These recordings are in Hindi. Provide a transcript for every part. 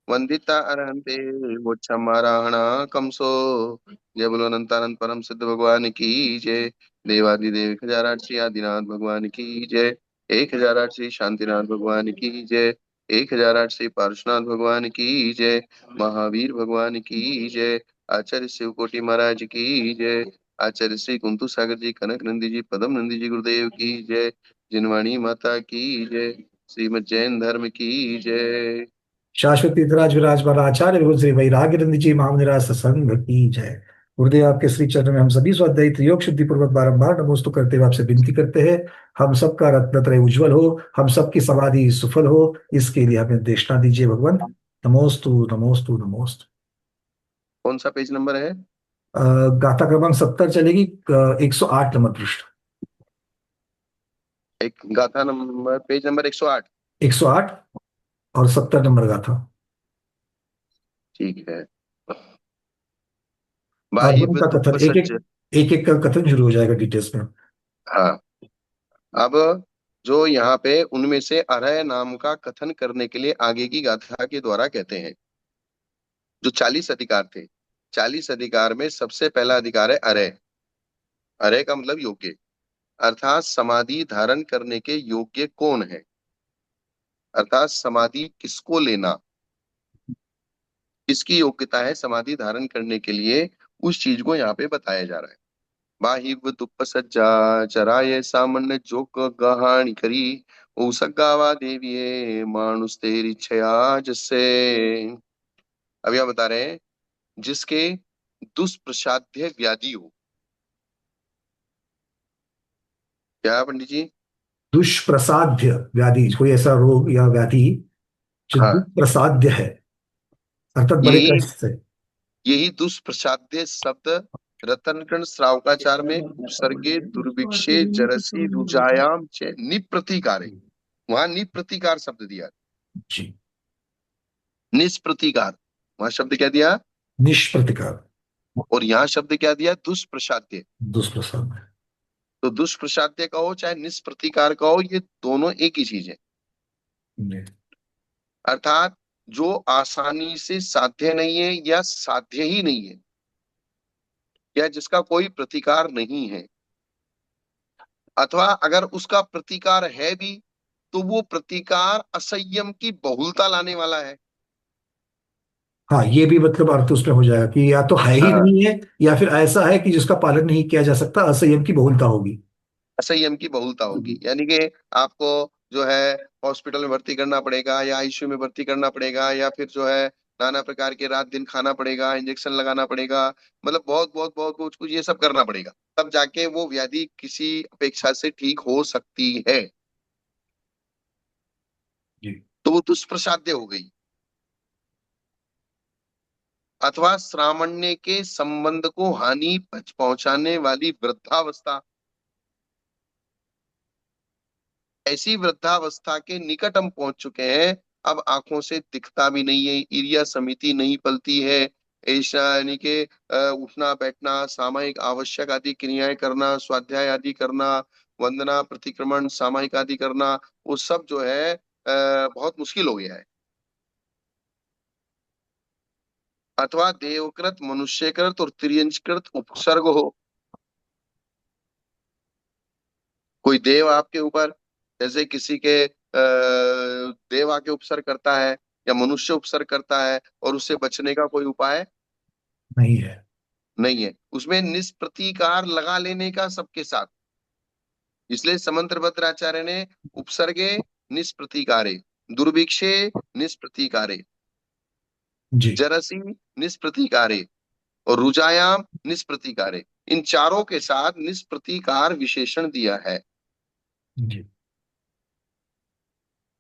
वंदिता अरहंते मोक्षमाराहणा कमसो। जय बोलो अनंतानंद परम सिद्ध भगवान की जय। देवादिदेव 1008 आदिनाथ भगवान की जय। 1008 शांतिनाथ भगवान की जय। 1008 पार्श्वनाथ भगवान की जय। महावीर भगवान की जय। आचार्य शिवकोटि महाराज की जय। आचार्य श्री कुंतु सागर जी, कनक नंदी जी, पदम नंदी जी गुरुदेव की जय। जिनवाणी माता की जय। श्रीमद जैन धर्म की जय। शाश्वत तीर्थराज विराजमान आचार्य गुरु श्री वैराग्यनंद जी महामनिराज सत्संग की जय। गुरुदेव आपके श्री चरण में हम सभी स्वाध्यायी त्रियोग शुद्धि पूर्वक बारंबार नमोस्तु करते हुए आपसे विनती करते हैं। हम सबका रत्नत्रय उज्जवल हो, हम सबकी समाधि सुफल हो, इसके लिए हमें देशना दीजिए भगवान। नमोस्तु नमोस्तु नमोस्तु। कौन सा पेज नंबर है? गाथा क्रमांक 70 चलेगी। 108 नंबर पृष्ठ। एक गाथा नंबर, पेज नंबर 108। 108 और 70 नंबर गाथा। ठीक है। और बाहिब उनका दुप कथन एक सज्ज। एक एक एक का कथन शुरू हो जाएगा डिटेल्स में। हाँ। अब जो यहाँ पे उनमें से अरय नाम का कथन करने के लिए आगे की गाथा के द्वारा कहते हैं। जो 40 अधिकार थे, 40 अधिकार में सबसे पहला अधिकार है अरय। अरय का मतलब योग्य, अर्थात समाधि धारण करने के योग्य कौन है। अर्थात समाधि किसको लेना, किसकी योग्यता है समाधि धारण करने के लिए, उस चीज को यहाँ पे बताया जा रहा है। बाहिव दुप सज्जा चराये सामान्य जोक गहाणी करी। ऊसगावा देवीये मानुष तेरी छया जसे। अब यह बता रहे हैं, जिसके दुष्प्रसाध्य व्याधि हो। क्या है पंडित जी? दुष्प्रसाध्य व्याधि, कोई ऐसा रोग या व्याधि जो हाँ, दुष्प्रसाध्य है, अर्थात बड़े यही कष्ट से। यही दुष्प्रसाध्य शब्द रतनकण श्रावकाचार में उपसर्गे दुर्भिक्षे जरसी रुजायाम च निप्रतिकार है। वहां निप्रतिकार शब्द दिया। जी। निष्प्रतिकार, वहां शब्द क्या दिया? निष्प्रतिकार। और यहाँ शब्द क्या दिया? दुष्प्रसाद्य। दुष्प्रसाद। तो दुष्प्रसाद्य का हो चाहे निष्प्रतिकार का हो, ये दोनों एक ही चीज है। जी। अर्थात जो आसानी से साध्य नहीं है या साध्य ही नहीं है, या जिसका कोई प्रतिकार नहीं है, अथवा अगर उसका प्रतिकार है भी तो वो प्रतिकार असंयम की बहुलता लाने वाला है। हाँ, ये भी मतलब अर्थ उसमें हो जाएगा कि या तो है ही हाँ, नहीं है, या फिर ऐसा है कि जिसका पालन नहीं किया जा सकता, असंयम की बहुलता होगी। असंयम की बहुलता होगी, यानी कि आपको जो है हॉस्पिटल में भर्ती करना पड़ेगा, या आईसीयू में भर्ती करना पड़ेगा, या फिर जो है नाना प्रकार के रात दिन खाना पड़ेगा, इंजेक्शन लगाना पड़ेगा, मतलब बहुत बहुत बहुत कुछ कुछ ये सब करना पड़ेगा, तब जाके वो व्याधि किसी अपेक्षा से ठीक हो सकती है। जी। तो वो दुष्प्रसाद्य हो गई। अथवा श्रामण्य के संबंध को हानि पहुंचाने वाली वृद्धावस्था। ऐसी वृद्धावस्था के निकट हम पहुंच चुके हैं, अब आंखों से दिखता भी नहीं है, इरिया समिति नहीं पलती है, ऐसा यानी कि उठना बैठना, सामायिक आवश्यक आदि क्रियाएं करना, स्वाध्याय आदि करना, वंदना प्रतिक्रमण सामायिक आदि करना, वो सब जो है बहुत मुश्किल हो गया है। अथवा देवकृत मनुष्यकृत और तिर्यंचकृत उपसर्ग हो। कोई देव आपके ऊपर, जैसे किसी के देव आके उपसर्ग करता है, या मनुष्य उपसर्ग करता है, और उससे बचने का कोई उपाय नहीं है। नहीं है, उसमें निष्प्रतीकार लगा लेने का सबके साथ। इसलिए समंत्र भद्राचार्य ने उपसर्गे निष्प्रतीकारे, दुर्भिक्षे निष्प्रतीकारे, जी। जरसी निष्प्रतीकारे, और रुजायाम निष्प्रतीकारे, इन चारों के साथ निष्प्रतीकार विशेषण दिया है। जी।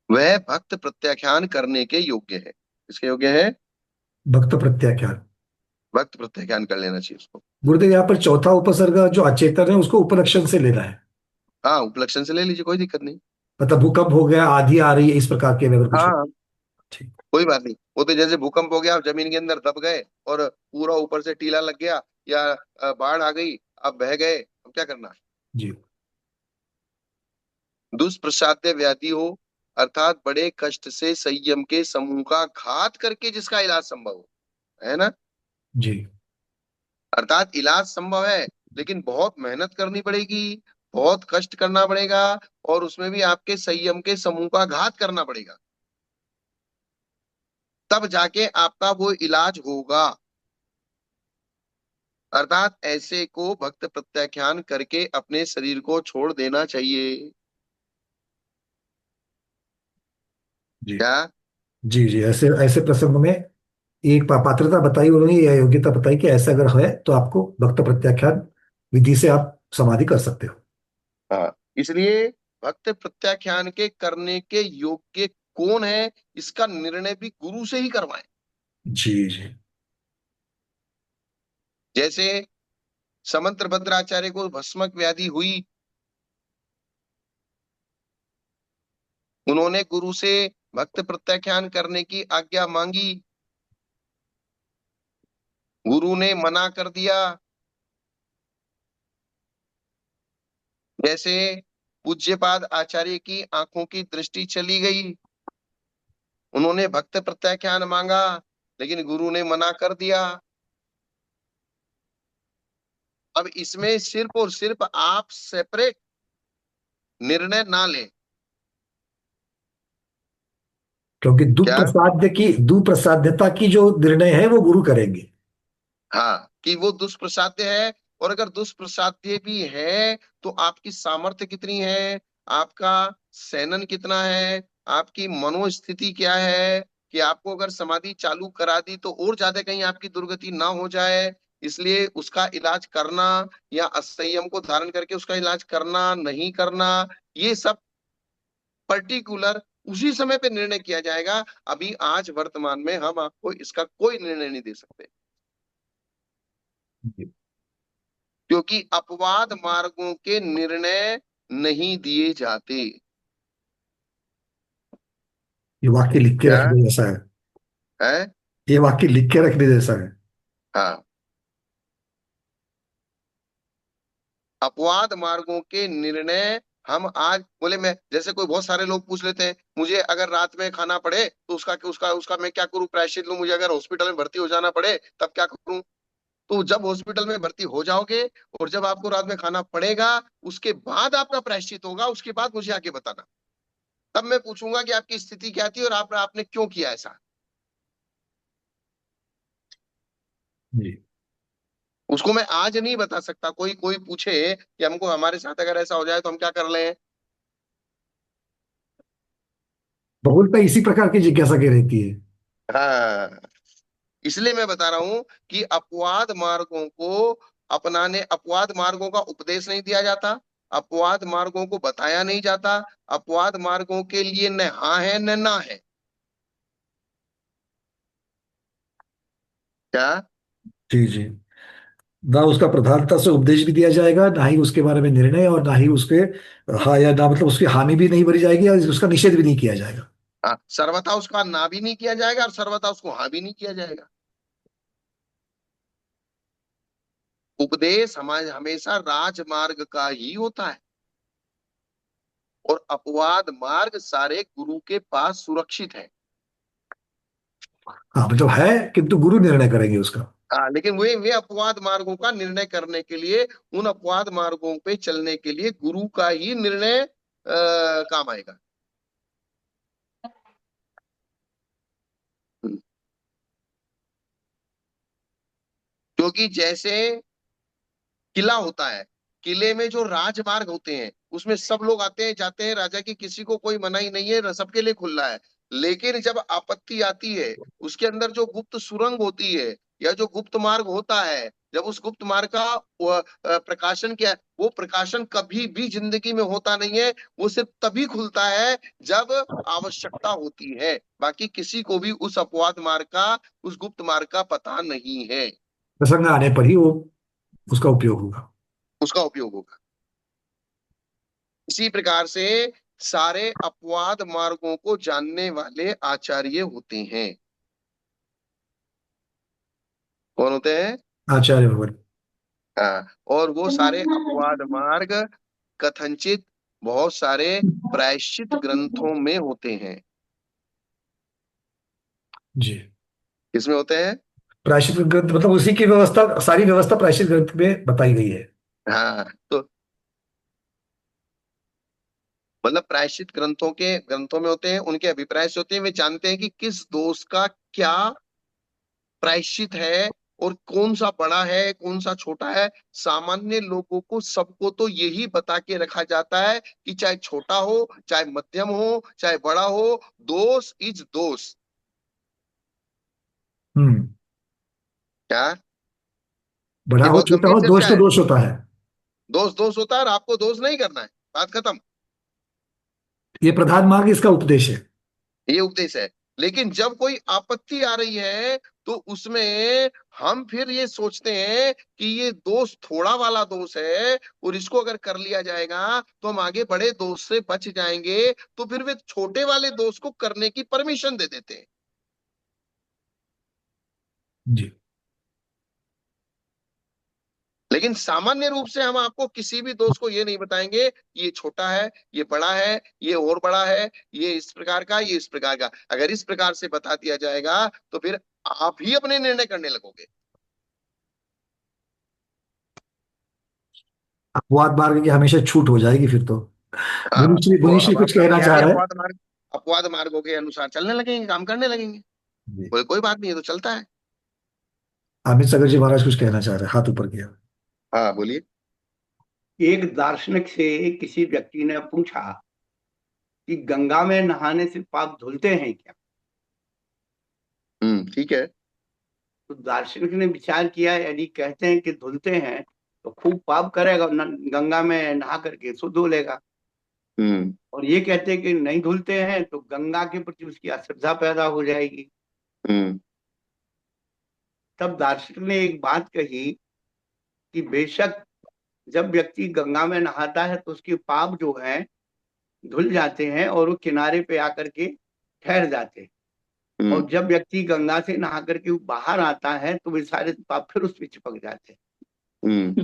वह भक्त प्रत्याख्यान करने के योग्य है। किसके योग्य है? भक्त प्रत्याख्यान। भक्त प्रत्याख्यान कर लेना चाहिए उसको। गुरुदेव, यहाँ पर चौथा उपसर्ग जो अचेतन है उसको उपलक्षण से लेना है। हाँ, उपलक्षण से ले लीजिए, कोई दिक्कत नहीं। मतलब भूकंप हो गया, आधी आ रही है, इस प्रकार के अगर कुछ हो। हाँ, ठीक। कोई बात नहीं। वो तो जैसे भूकंप हो गया, आप जमीन के अंदर दब गए और पूरा ऊपर से टीला लग गया, या बाढ़ आ गई, आप बह गए, अब क्या करना? जी। दुष्प्रसाद्य व्याधि हो, अर्थात बड़े कष्ट से संयम के समूह का घात करके जिसका इलाज संभव हो, है ना। जी अर्थात इलाज संभव है, लेकिन बहुत मेहनत करनी पड़ेगी, बहुत कष्ट करना पड़ेगा, और उसमें भी आपके संयम के समूह का घात करना पड़ेगा, तब जाके आपका वो इलाज होगा। अर्थात ऐसे को भक्त प्रत्याख्यान करके अपने शरीर को छोड़ देना चाहिए। जी क्या? जी जी, ऐसे ऐसे प्रसंग में एक पात्रता बताई उन्होंने, यह योग्यता बताई कि ऐसा अगर है तो आपको भक्त प्रत्याख्यान विधि से आप समाधि कर सकते हो। हाँ, इसलिए भक्त प्रत्याख्यान के करने के योग्य कौन है, इसका निर्णय भी गुरु से ही करवाएं। जी जी जैसे समंत भद्राचार्य को भस्मक व्याधि हुई, उन्होंने गुरु से भक्त प्रत्याख्यान करने की आज्ञा मांगी, गुरु ने मना कर दिया। जैसे पूज्यपाद आचार्य की आंखों की दृष्टि चली गई, उन्होंने भक्त प्रत्याख्यान मांगा, लेकिन गुरु ने मना कर दिया। अब इसमें सिर्फ और सिर्फ आप सेपरेट निर्णय ना लें। क्योंकि क्या? दुप्रसाध्यता की जो निर्णय है वो गुरु करेंगे। हाँ, कि वो दुष्प्रसाद्य है, और अगर दुष्प्रसाद्य भी है तो आपकी सामर्थ्य कितनी है, आपका सेनन कितना है, आपकी मनोस्थिति क्या है, कि आपको अगर समाधि चालू करा दी तो और ज्यादा कहीं आपकी दुर्गति ना हो जाए, इसलिए उसका इलाज करना, या असंयम को धारण करके उसका इलाज करना नहीं करना, ये सब पर्टिकुलर उसी समय पे निर्णय किया जाएगा। अभी आज वर्तमान में हम आपको इसका कोई निर्णय नहीं दे सकते, जी। क्योंकि अपवाद मार्गों के निर्णय नहीं दिए जाते। ये वाक्य लिख के क्या रखने जैसा है। है? ये वाक्य लिख के रखने जैसा है। हाँ, अपवाद मार्गों के निर्णय हम आज बोले, मैं जैसे कोई बहुत सारे लोग पूछ लेते हैं, मुझे अगर रात में खाना पड़े तो उसका उसका उसका मैं क्या करूं, प्रायश्चित लूं, मुझे अगर हॉस्पिटल में भर्ती हो जाना पड़े तब क्या करूं। तो जब हॉस्पिटल में भर्ती हो जाओगे और जब आपको रात में खाना पड़ेगा, उसके बाद आपका प्रायश्चित होगा, उसके बाद मुझे आगे बताना। तब मैं पूछूंगा कि आपकी स्थिति क्या थी और आपने क्यों किया ऐसा। जी। उसको मैं आज नहीं बता सकता। कोई कोई पूछे कि हमको हमारे साथ अगर ऐसा हो जाए तो हम क्या कर लें। बहुल पे इसी प्रकार की जिज्ञासा की रहती है। हाँ, इसलिए मैं बता रहा हूं कि अपवाद मार्गों को अपनाने, अपवाद मार्गों का उपदेश नहीं दिया जाता, अपवाद मार्गों को बताया नहीं जाता, अपवाद मार्गों के लिए न हाँ है न ना है। क्या? जी जी। ना उसका प्रधानता से उपदेश भी दिया जाएगा, ना ही उसके बारे में निर्णय, और ना ही उसके हाँ या ना, मतलब उसकी हामी भी नहीं भरी जाएगी और उसका निषेध भी नहीं किया जाएगा। हाँ, सर्वथा उसका ना भी नहीं किया जाएगा और सर्वथा उसको हाँ भी नहीं किया जाएगा। उपदेश हमारे हमेशा राजमार्ग का ही होता है, और अपवाद मार्ग सारे गुरु के पास सुरक्षित है। हाँ मतलब है, किंतु गुरु निर्णय करेंगे उसका। हाँ, लेकिन वे अपवाद मार्गों का निर्णय करने के लिए, उन अपवाद मार्गों पे चलने के लिए गुरु का ही निर्णय काम आएगा। क्योंकि जैसे किला होता है, किले में जो राजमार्ग होते हैं उसमें सब लोग आते हैं जाते हैं, राजा की किसी को कोई मनाही नहीं है, सबके लिए खुला है। लेकिन जब आपत्ति आती है, उसके अंदर जो गुप्त सुरंग होती है या जो गुप्त मार्ग होता है, जब उस गुप्त मार्ग का प्रकाशन किया, वो प्रकाशन कभी भी जिंदगी में होता नहीं है। वो सिर्फ तभी खुलता है जब आवश्यकता होती है। बाकी किसी को भी उस अपवाद मार्ग का, उस गुप्त मार्ग का पता नहीं है। प्रसंग आने पर ही वो उसका उपयोग होगा। उसका उपयोग होगा। इसी प्रकार से सारे अपवाद मार्गों को जानने वाले आचार्य होते हैं। कौन होते हैं? आचार्य भगवान। हाँ, और वो सारे अपवाद मार्ग कथनचित बहुत सारे प्रायश्चित ग्रंथों में होते हैं। जी। किसमें होते हैं? प्रायश्चित ग्रंथ मतलब उसी की व्यवस्था, सारी व्यवस्था प्रायश्चित ग्रंथ में बताई गई है। हाँ, तो मतलब प्रायश्चित ग्रंथों में होते हैं, उनके अभिप्राय से होते हैं, वे जानते हैं कि किस दोष का क्या प्रायश्चित है और कौन सा बड़ा है कौन सा छोटा है। सामान्य लोगों को सबको तो यही बता के रखा जाता है कि चाहे छोटा हो चाहे मध्यम हो चाहे बड़ा हो, दोष इज दोष। हम्म। क्या? बड़ा ये हो बहुत छोटा गंभीर हो, दोष चर्चा तो है। दोष होता है। दोष दोष होता है और आपको दोष नहीं करना है, बात खत्म। ये प्रधान मार्ग इसका उपदेश है। ये उपदेश है। लेकिन जब कोई आपत्ति आ रही है तो उसमें हम फिर ये सोचते हैं कि ये दोष थोड़ा वाला दोष है और इसको अगर कर लिया जाएगा तो हम आगे बड़े दोष से बच जाएंगे, तो फिर वे छोटे वाले दोष को करने की परमिशन दे देते हैं। जी। लेकिन सामान्य रूप से हम आपको किसी भी दोष को ये नहीं बताएंगे कि ये छोटा है ये बड़ा है, ये और बड़ा है, ये इस प्रकार का ये इस प्रकार का। अगर इस प्रकार से बता दिया जाएगा तो फिर आप ही अपने निर्णय करने लगोगे। अपवाद मार्ग की हमेशा छूट हो जाएगी फिर तो। हाँ, मुनीश्री तो मुनीश्री अब कुछ आप कहना कभी चाह आगे रहे हैं। अपवाद मार्गों के अनुसार चलने लगेंगे, काम करने लगेंगे। जी। कोई कोई बात नहीं है, तो चलता है। अमित सागर जी महाराज कुछ कहना चाह रहे हैं, हाथ ऊपर किया। हाँ, बोलिए। एक दार्शनिक से किसी व्यक्ति ने पूछा कि गंगा में नहाने से पाप धुलते हैं क्या? ठीक है। तो दार्शनिक ने विचार किया, यदि कहते हैं कि धुलते हैं तो खूब पाप करेगा, गंगा में नहा करके शुद्ध हो लेगा। हम्म। और ये कहते हैं कि नहीं धुलते हैं तो गंगा के प्रति उसकी अश्रद्धा पैदा हो जाएगी। हम्म। तब दार्शनिक ने एक बात कही कि बेशक जब व्यक्ति गंगा में नहाता है तो उसके पाप जो है धुल जाते हैं और वो किनारे पे आकर के ठहर जाते हैं। हम्म। और जब व्यक्ति गंगा से नहा करके बाहर आता है तो वे सारे पाप फिर उसमें चिपक जाते हैं। हम्म।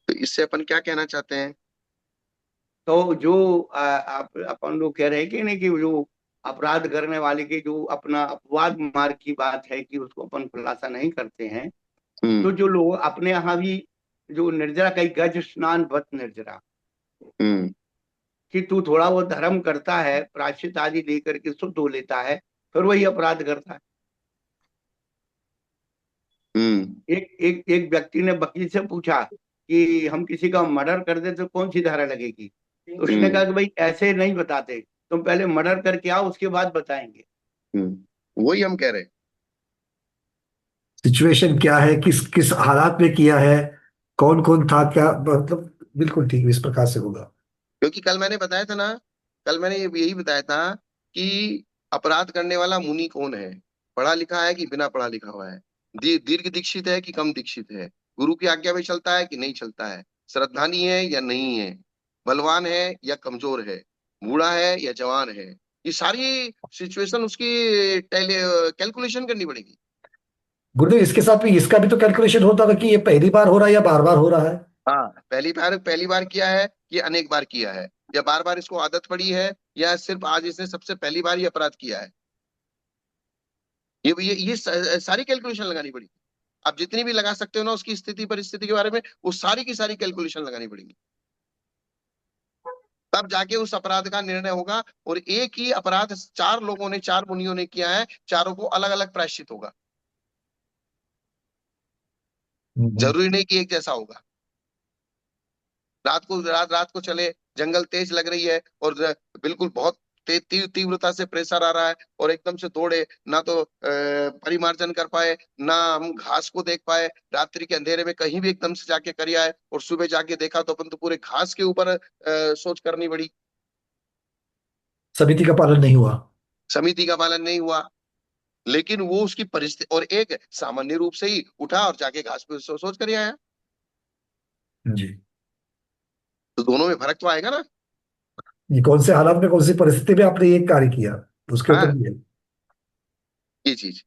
तो इससे अपन क्या कहना चाहते हैं? तो जो आप अपन लोग कह रहे हैं कि नहीं, कि जो अपराध करने वाले की जो अपना अपवाद मार्ग की बात है कि उसको अपन खुलासा नहीं करते हैं। तो हम्म। जो लोग अपने यहाँ भी जो निर्जरा, कई गज स्नान व्रत निर्जरा, हम्म। कि तू थोड़ा वो धर्म करता है प्रायश्चित आदि लेकर के शुद्ध हो लेता है, फिर वही अपराध करता है। हम्म। एक एक एक व्यक्ति ने वकील से पूछा कि हम किसी का मर्डर कर दे तो कौन सी धारा लगेगी? तो उसने हम्म। कहा कि भाई ऐसे नहीं बताते, तुम पहले मर्डर करके आओ उसके बाद बताएंगे। वही हम कह रहे हैं। सिचुएशन क्या है, किस किस हालात में किया है, कौन कौन था, क्या मतलब। बिल्कुल ठीक, इस प्रकार से होगा। क्योंकि कल मैंने बताया था ना, कल मैंने यही बताया था कि अपराध करने वाला मुनि कौन है, पढ़ा लिखा है कि बिना पढ़ा लिखा हुआ है, दीर्घ दीक्षित है कि कम दीक्षित है, गुरु की आज्ञा में चलता है कि नहीं चलता है, श्रद्धानी है या नहीं है, बलवान है या कमजोर है, बूढ़ा है या जवान है। ये सारी सिचुएशन उसकी कैलकुलेशन करनी पड़ेगी। गुरुदेव, इसके साथ भी इसका भी तो कैलकुलेशन होता होगा कि ये पहली बार हो रहा है या बार बार हो रहा है। हाँ, पहली बार किया है कि अनेक बार किया है, या बार बार इसको आदत पड़ी है, या सिर्फ आज इसने सबसे पहली बार ही अपराध किया है। सारी कैलकुलेशन लगानी पड़ेगी। आप जितनी भी लगा सकते हो ना उसकी स्थिति परिस्थिति के बारे में, वो सारी की सारी कैलकुलेशन लगानी पड़ेगी। तब जाके उस अपराध का निर्णय होगा। और एक ही अपराध चार लोगों ने, चार मुनियों ने किया है, चारों को अलग अलग प्रायश्चित होगा। हम्म। जरूरी नहीं कि एक जैसा होगा। रात को चले, जंगल तेज लग रही है और बिल्कुल बहुत तीव्रता से प्रेशर आ रहा है और एकदम से दौड़े ना तो परिमार्जन कर पाए, ना हम घास को देख पाए, रात्रि के अंधेरे में कहीं भी एकदम से जाके कर आए और सुबह जाके देखा तो अपन तो पूरे घास के ऊपर सोच करनी पड़ी। समिति का पालन नहीं हुआ। समिति का पालन नहीं हुआ। लेकिन वो उसकी परिस्थिति, और एक सामान्य रूप से ही उठा और जाके घास पे सोच कर ही आया। जी। तो दोनों में फर्क तो आएगा ना। ये कौन से हालात में, कौन सी परिस्थिति में आपने ये कार्य किया, उसके ऊपर हाँ, भी है। ये चीज।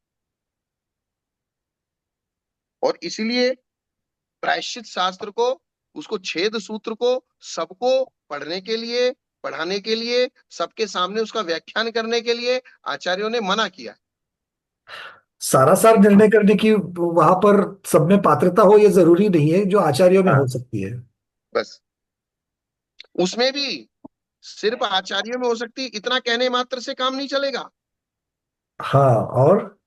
और इसीलिए प्रायश्चित शास्त्र को उसको छेद सूत्र को सबको पढ़ने के लिए, पढ़ाने के लिए, सबके सामने उसका व्याख्यान करने के लिए आचार्यों ने मना किया। सारासार निर्णय करने की वहां पर सब में पात्रता हो ये जरूरी नहीं है, जो आचार्यों में हो हाँ, सकती है। बस उसमें भी सिर्फ आचार्यों में हो सकती, इतना कहने मात्र से काम नहीं चलेगा। हाँ, और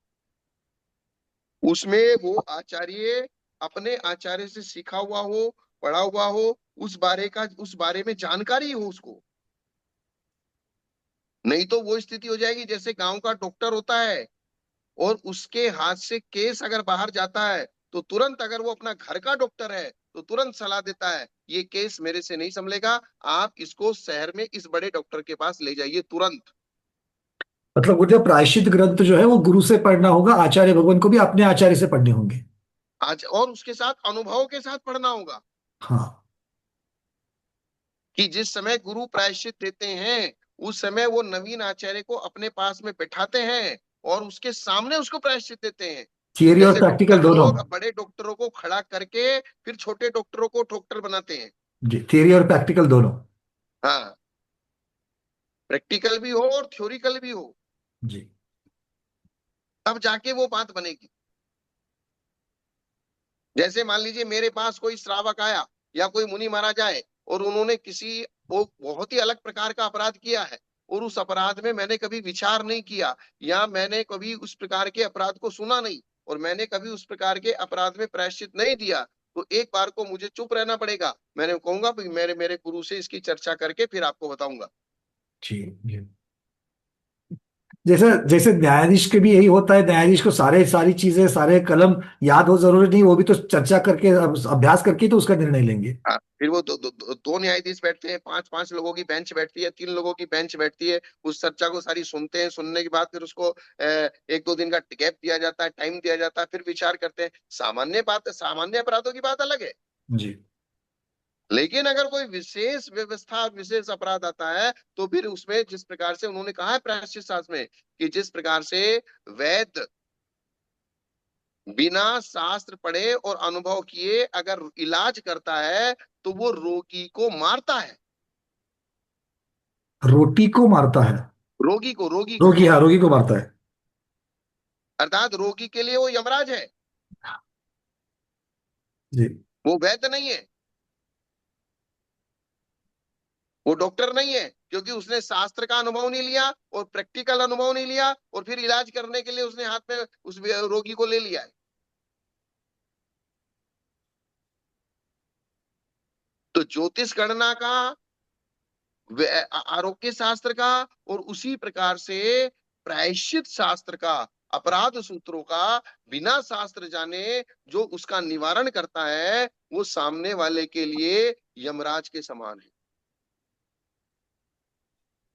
उसमें वो आचार्य अपने आचार्य से सीखा हुआ हो, पढ़ा हुआ हो, उस बारे में जानकारी हो उसको। नहीं तो वो स्थिति हो जाएगी जैसे गांव का डॉक्टर होता है और उसके हाथ से केस अगर बाहर जाता है तो तुरंत, अगर वो अपना घर का डॉक्टर है तो तुरंत सलाह देता है, ये केस मेरे से नहीं संभलेगा, आप इसको शहर में इस बड़े डॉक्टर के पास ले जाइए तुरंत। मतलब गुरुदेव, प्रायश्चित ग्रंथ जो है वो गुरु से पढ़ना होगा, आचार्य भगवान को भी अपने आचार्य से पढ़ने होंगे। आज और उसके साथ अनुभव के साथ पढ़ना होगा हाँ कि जिस समय गुरु प्रायश्चित देते हैं उस समय वो नवीन आचार्य को अपने पास में बिठाते हैं और उसके सामने उसको प्रायश्चित देते हैं। थियरी और जैसे प्रैक्टिकल डॉक्टर दोनों। लोग बड़े डॉक्टरों को खड़ा करके फिर छोटे डॉक्टरों को डॉक्टर बनाते हैं। जी, थियरी और प्रैक्टिकल दोनों। हाँ, प्रैक्टिकल भी हो और थ्योरिकल भी हो, जी। तब जाके वो बात बनेगी। जैसे मान लीजिए मेरे पास कोई श्रावक आया या कोई मुनि महाराज आए और उन्होंने किसी वो बहुत ही अलग प्रकार का अपराध किया है और उस अपराध में मैंने कभी विचार नहीं किया या मैंने कभी उस प्रकार के अपराध को सुना नहीं और मैंने कभी उस प्रकार के अपराध में प्रायश्चित नहीं दिया, तो एक बार को मुझे चुप रहना पड़ेगा। मैंने कहूंगा मेरे मेरे गुरु से इसकी चर्चा करके फिर आपको बताऊंगा। जी जी। जैसे जैसे न्यायाधीश के भी यही होता है, न्यायाधीश को सारी चीजें, सारे कलम याद हो जरूरी नहीं, वो भी तो चर्चा करके, अभ्यास करके तो उसका निर्णय लेंगे। हाँ, फिर वो दो न्यायाधीश बैठते हैं, पांच पांच लोगों की बेंच बैठती है, तीन लोगों की बेंच बैठती है, उस चर्चा को सारी सुनते हैं, सुनने के बाद फिर उसको एक दो दिन का गैप दिया जाता है, टाइम दिया जाता है, फिर विचार करते हैं। सामान्य बात, सामान्य अपराधों की बात अलग है, जी। लेकिन अगर कोई विशेष व्यवस्था, विशेष अपराध आता है तो फिर उसमें जिस प्रकार से उन्होंने कहा है प्रायश्चित शास्त्र में कि जिस प्रकार से वैद्य बिना शास्त्र पढ़े और अनुभव किए अगर इलाज करता है तो वो रोगी को मारता है। रोटी को मारता है? रोगी को रोगी, हाँ, रोगी को मारता है। अर्थात रोगी के लिए वो यमराज है, जी। वो वैद्य नहीं है, वो डॉक्टर नहीं है, क्योंकि उसने शास्त्र का अनुभव नहीं लिया और प्रैक्टिकल अनुभव नहीं लिया और फिर इलाज करने के लिए उसने हाथ में उस रोगी को ले लिया है। तो ज्योतिष गणना का, आरोग्य शास्त्र का और उसी प्रकार से प्रायश्चित शास्त्र का, अपराध सूत्रों का बिना शास्त्र जाने जो उसका निवारण करता है वो सामने वाले के लिए यमराज के समान है।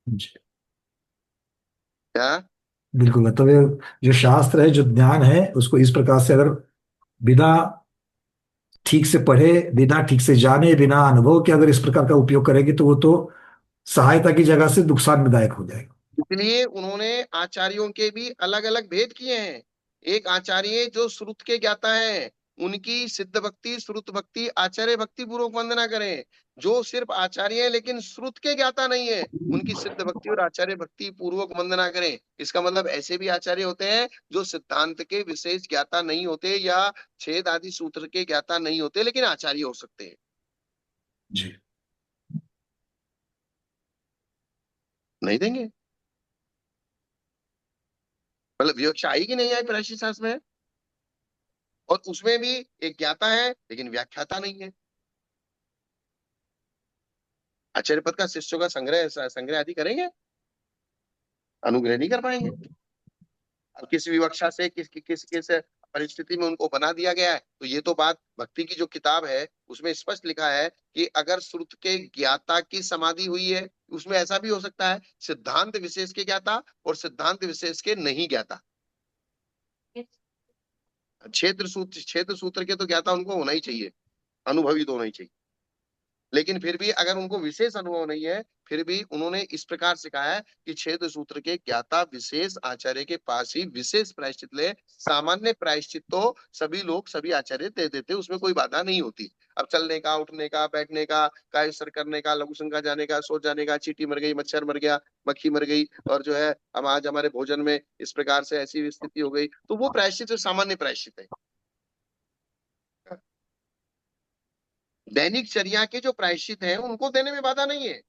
जी। क्या? बिल्कुल, मतलब ये जो शास्त्र है, जो ज्ञान है, उसको इस प्रकार से अगर बिना ठीक से पढ़े, बिना ठीक से जाने, बिना अनुभव के अगर इस प्रकार का उपयोग करेंगे तो वो तो सहायता की जगह से नुकसानदायक हो जाएगा। इसलिए उन्होंने आचार्यों के भी अलग अलग भेद किए हैं। एक आचार्य जो श्रुत के ज्ञाता है उनकी सिद्ध भक्ति, श्रुत भक्ति, आचार्य भक्ति पूर्वक वंदना करें। जो सिर्फ आचार्य है लेकिन श्रुत के ज्ञाता नहीं है उनकी सिद्ध भक्ति और आचार्य भक्ति पूर्वक वंदना करें। इसका मतलब ऐसे भी आचार्य होते हैं जो सिद्धांत के विशेष ज्ञाता नहीं होते या छेद आदि सूत्र के ज्ञाता नहीं होते लेकिन आचार्य हो सकते हैं। जी। नहीं देंगे? मतलब विवक्षा आई कि नहीं आई प्राचीन शास्त्र में? और उसमें भी एक ज्ञाता है लेकिन व्याख्याता नहीं है। आचार्य पद का शिष्यों का संग्रह संग्रह आदि करेंगे, अनुग्रह नहीं कर पाएंगे। अब किस विवक्षा से किस परिस्थिति में उनको बना दिया गया है, तो ये तो बात भक्ति की जो किताब है उसमें स्पष्ट लिखा है कि अगर श्रुत के ज्ञाता की समाधि हुई है, उसमें ऐसा भी हो सकता है सिद्धांत विशेष के ज्ञाता और सिद्धांत विशेष के नहीं ज्ञाता। क्षेत्र सूत्र के तो ज्ञाता उनको होना ही चाहिए, अनुभवी तो होना ही चाहिए। लेकिन फिर भी अगर उनको विशेष अनुभव नहीं है, फिर भी उन्होंने इस प्रकार से कहा है कि छेद सूत्र के ज्ञाता विशेष आचार्य के पास ही विशेष प्रायश्चित ले। सामान्य प्रायश्चित तो सभी लोग सभी आचार्य दे देते, उसमें कोई बाधा नहीं होती। अब चलने का, उठने का, बैठने का, कायसर करने का, लघु शंका जाने का, सो जाने का, चींटी मर गई, मच्छर मर गया, मक्खी मर गई, और जो है हम आज हमारे भोजन में इस प्रकार से ऐसी स्थिति हो गई, तो वो प्रायश्चित तो सामान्य प्रायश्चित है। दैनिक चर्या के जो प्रायश्चित हैं उनको देने में बाधा नहीं है।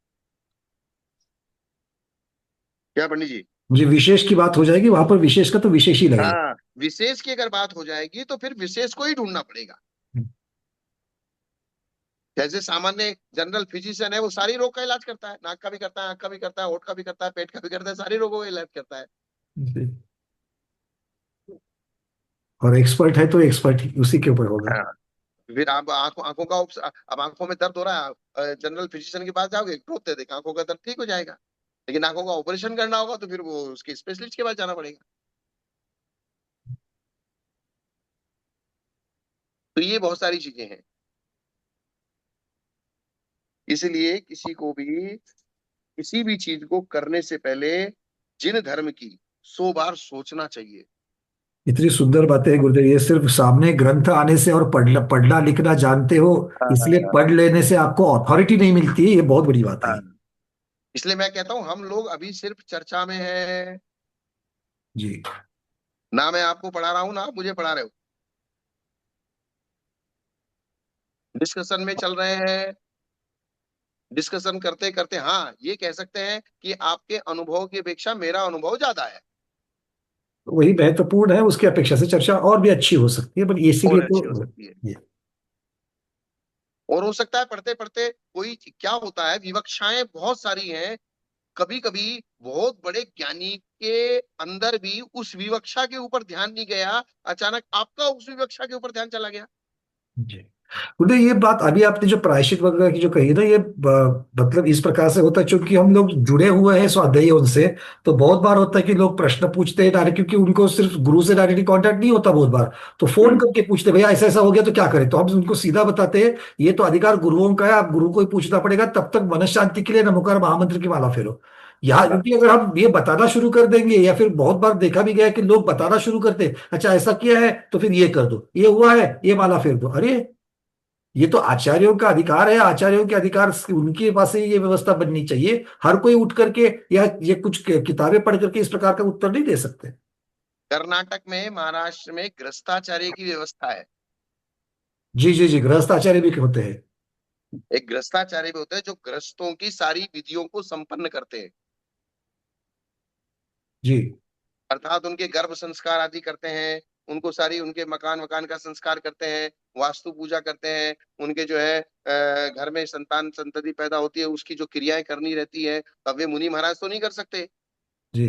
क्या पंडित जी? मुझे विशेष की बात हो जाएगी वहां पर, विशेष का तो विशेष ही लगेगा। हाँ, विशेष की अगर बात हो जाएगी तो फिर विशेष को ही ढूंढना पड़ेगा। जैसे सामान्य जनरल फिजिशियन है, वो सारी रोग का इलाज करता है, नाक का भी करता है, आंख का भी करता है, होठ का भी करता है, पेट का भी करता है, सारी रोगों का इलाज करता है। जी। और एक्सपर्ट है तो एक्सपर्ट ही उसी के ऊपर होगा। हाँ, फिर आप आंखों आंखों का अब आंखों में दर्द हो रहा है, जनरल फिजिशियन के पास जाओगे, ड्रॉप दे देगा, आंखों का दर्द ठीक हो जाएगा। लेकिन आंखों का ऑपरेशन करना होगा तो फिर वो उसके स्पेशलिस्ट के पास जाना पड़ेगा। तो ये बहुत सारी चीजें हैं। इसलिए किसी को भी किसी भी चीज को करने से पहले जिन धर्म की 100 बार सोचना चाहिए। इतनी सुंदर बातें हैं गुरुदेव, ये सिर्फ सामने ग्रंथ आने से और पढ़ना पढ़ना लिखना जानते हो, इसलिए हाँ, पढ़ लेने से आपको अथॉरिटी नहीं मिलती है, ये बहुत बड़ी बात है। हाँ। इसलिए मैं कहता हूं हम लोग अभी सिर्फ चर्चा में हैं। जी। ना मैं आपको पढ़ा रहा हूं, ना आप मुझे पढ़ा रहे हो, डिस्कशन में चल रहे हैं। डिस्कशन करते करते हाँ ये कह सकते हैं कि आपके अनुभव की अपेक्षा मेरा अनुभव ज्यादा है, वही महत्वपूर्ण है, उसकी अपेक्षा से चर्चा और भी अच्छी हो सकती है, पर और इसीलिए अच्छी हो तो सकती है। ये। और हो सकता है पढ़ते पढ़ते कोई क्या होता है, विवक्षाएं बहुत सारी हैं। कभी कभी बहुत बड़े ज्ञानी के अंदर भी उस विवक्षा के ऊपर ध्यान नहीं गया, अचानक आपका उस विवक्षा के ऊपर ध्यान चला गया। जी। गुरुदेव ये बात अभी आपने जो प्रायश्चित वगैरह की जो कही ना, ये मतलब इस प्रकार से होता है क्योंकि हम लोग जुड़े हुए हैं स्वाध्यायी उनसे। तो बहुत बार होता है कि लोग प्रश्न पूछते हैं डायरेक्ट, क्योंकि उनको सिर्फ गुरु से डायरेक्टली कांटेक्ट नहीं होता बहुत बार। तो फोन हम्म। करके पूछते हैं, भैया ऐसा ऐसा हो गया तो क्या करें, तो हम उनको सीधा बताते हैं ये तो अधिकार गुरुओं का है, आप गुरु को ही पूछना पड़ेगा, तब तक मन शांति के लिए नमोकार महामंत्र की माला फेरो। यहाँ हाँ, क्योंकि अगर हम ये बताना शुरू कर देंगे, या फिर बहुत बार देखा भी गया है कि लोग बताना शुरू करते हैं, अच्छा ऐसा किया है तो फिर ये कर दो, ये हुआ है ये माला फेर दो, अरे ये तो आचार्यों का अधिकार है, आचार्यों के अधिकार उनके पास ही ये व्यवस्था बननी चाहिए। हर कोई उठ करके या ये कुछ किताबें पढ़ करके इस प्रकार का उत्तर नहीं दे सकते। कर्नाटक में, महाराष्ट्र में ग्रस्ताचार्य की व्यवस्था है। जी जी जी, गृहस्थ आचार्य भी होते हैं। एक ग्रस्ताचार्य भी होता है जो ग्रस्तों की सारी विधियों को संपन्न करते हैं, जी अर्थात उनके गर्भ संस्कार आदि करते हैं, उनको सारी उनके मकान वकान का संस्कार करते हैं, वास्तु पूजा करते हैं, उनके जो है घर में संतान संतति पैदा होती है उसकी जो क्रियाएं करनी रहती है, अब वे मुनि महाराज तो नहीं कर सकते। जी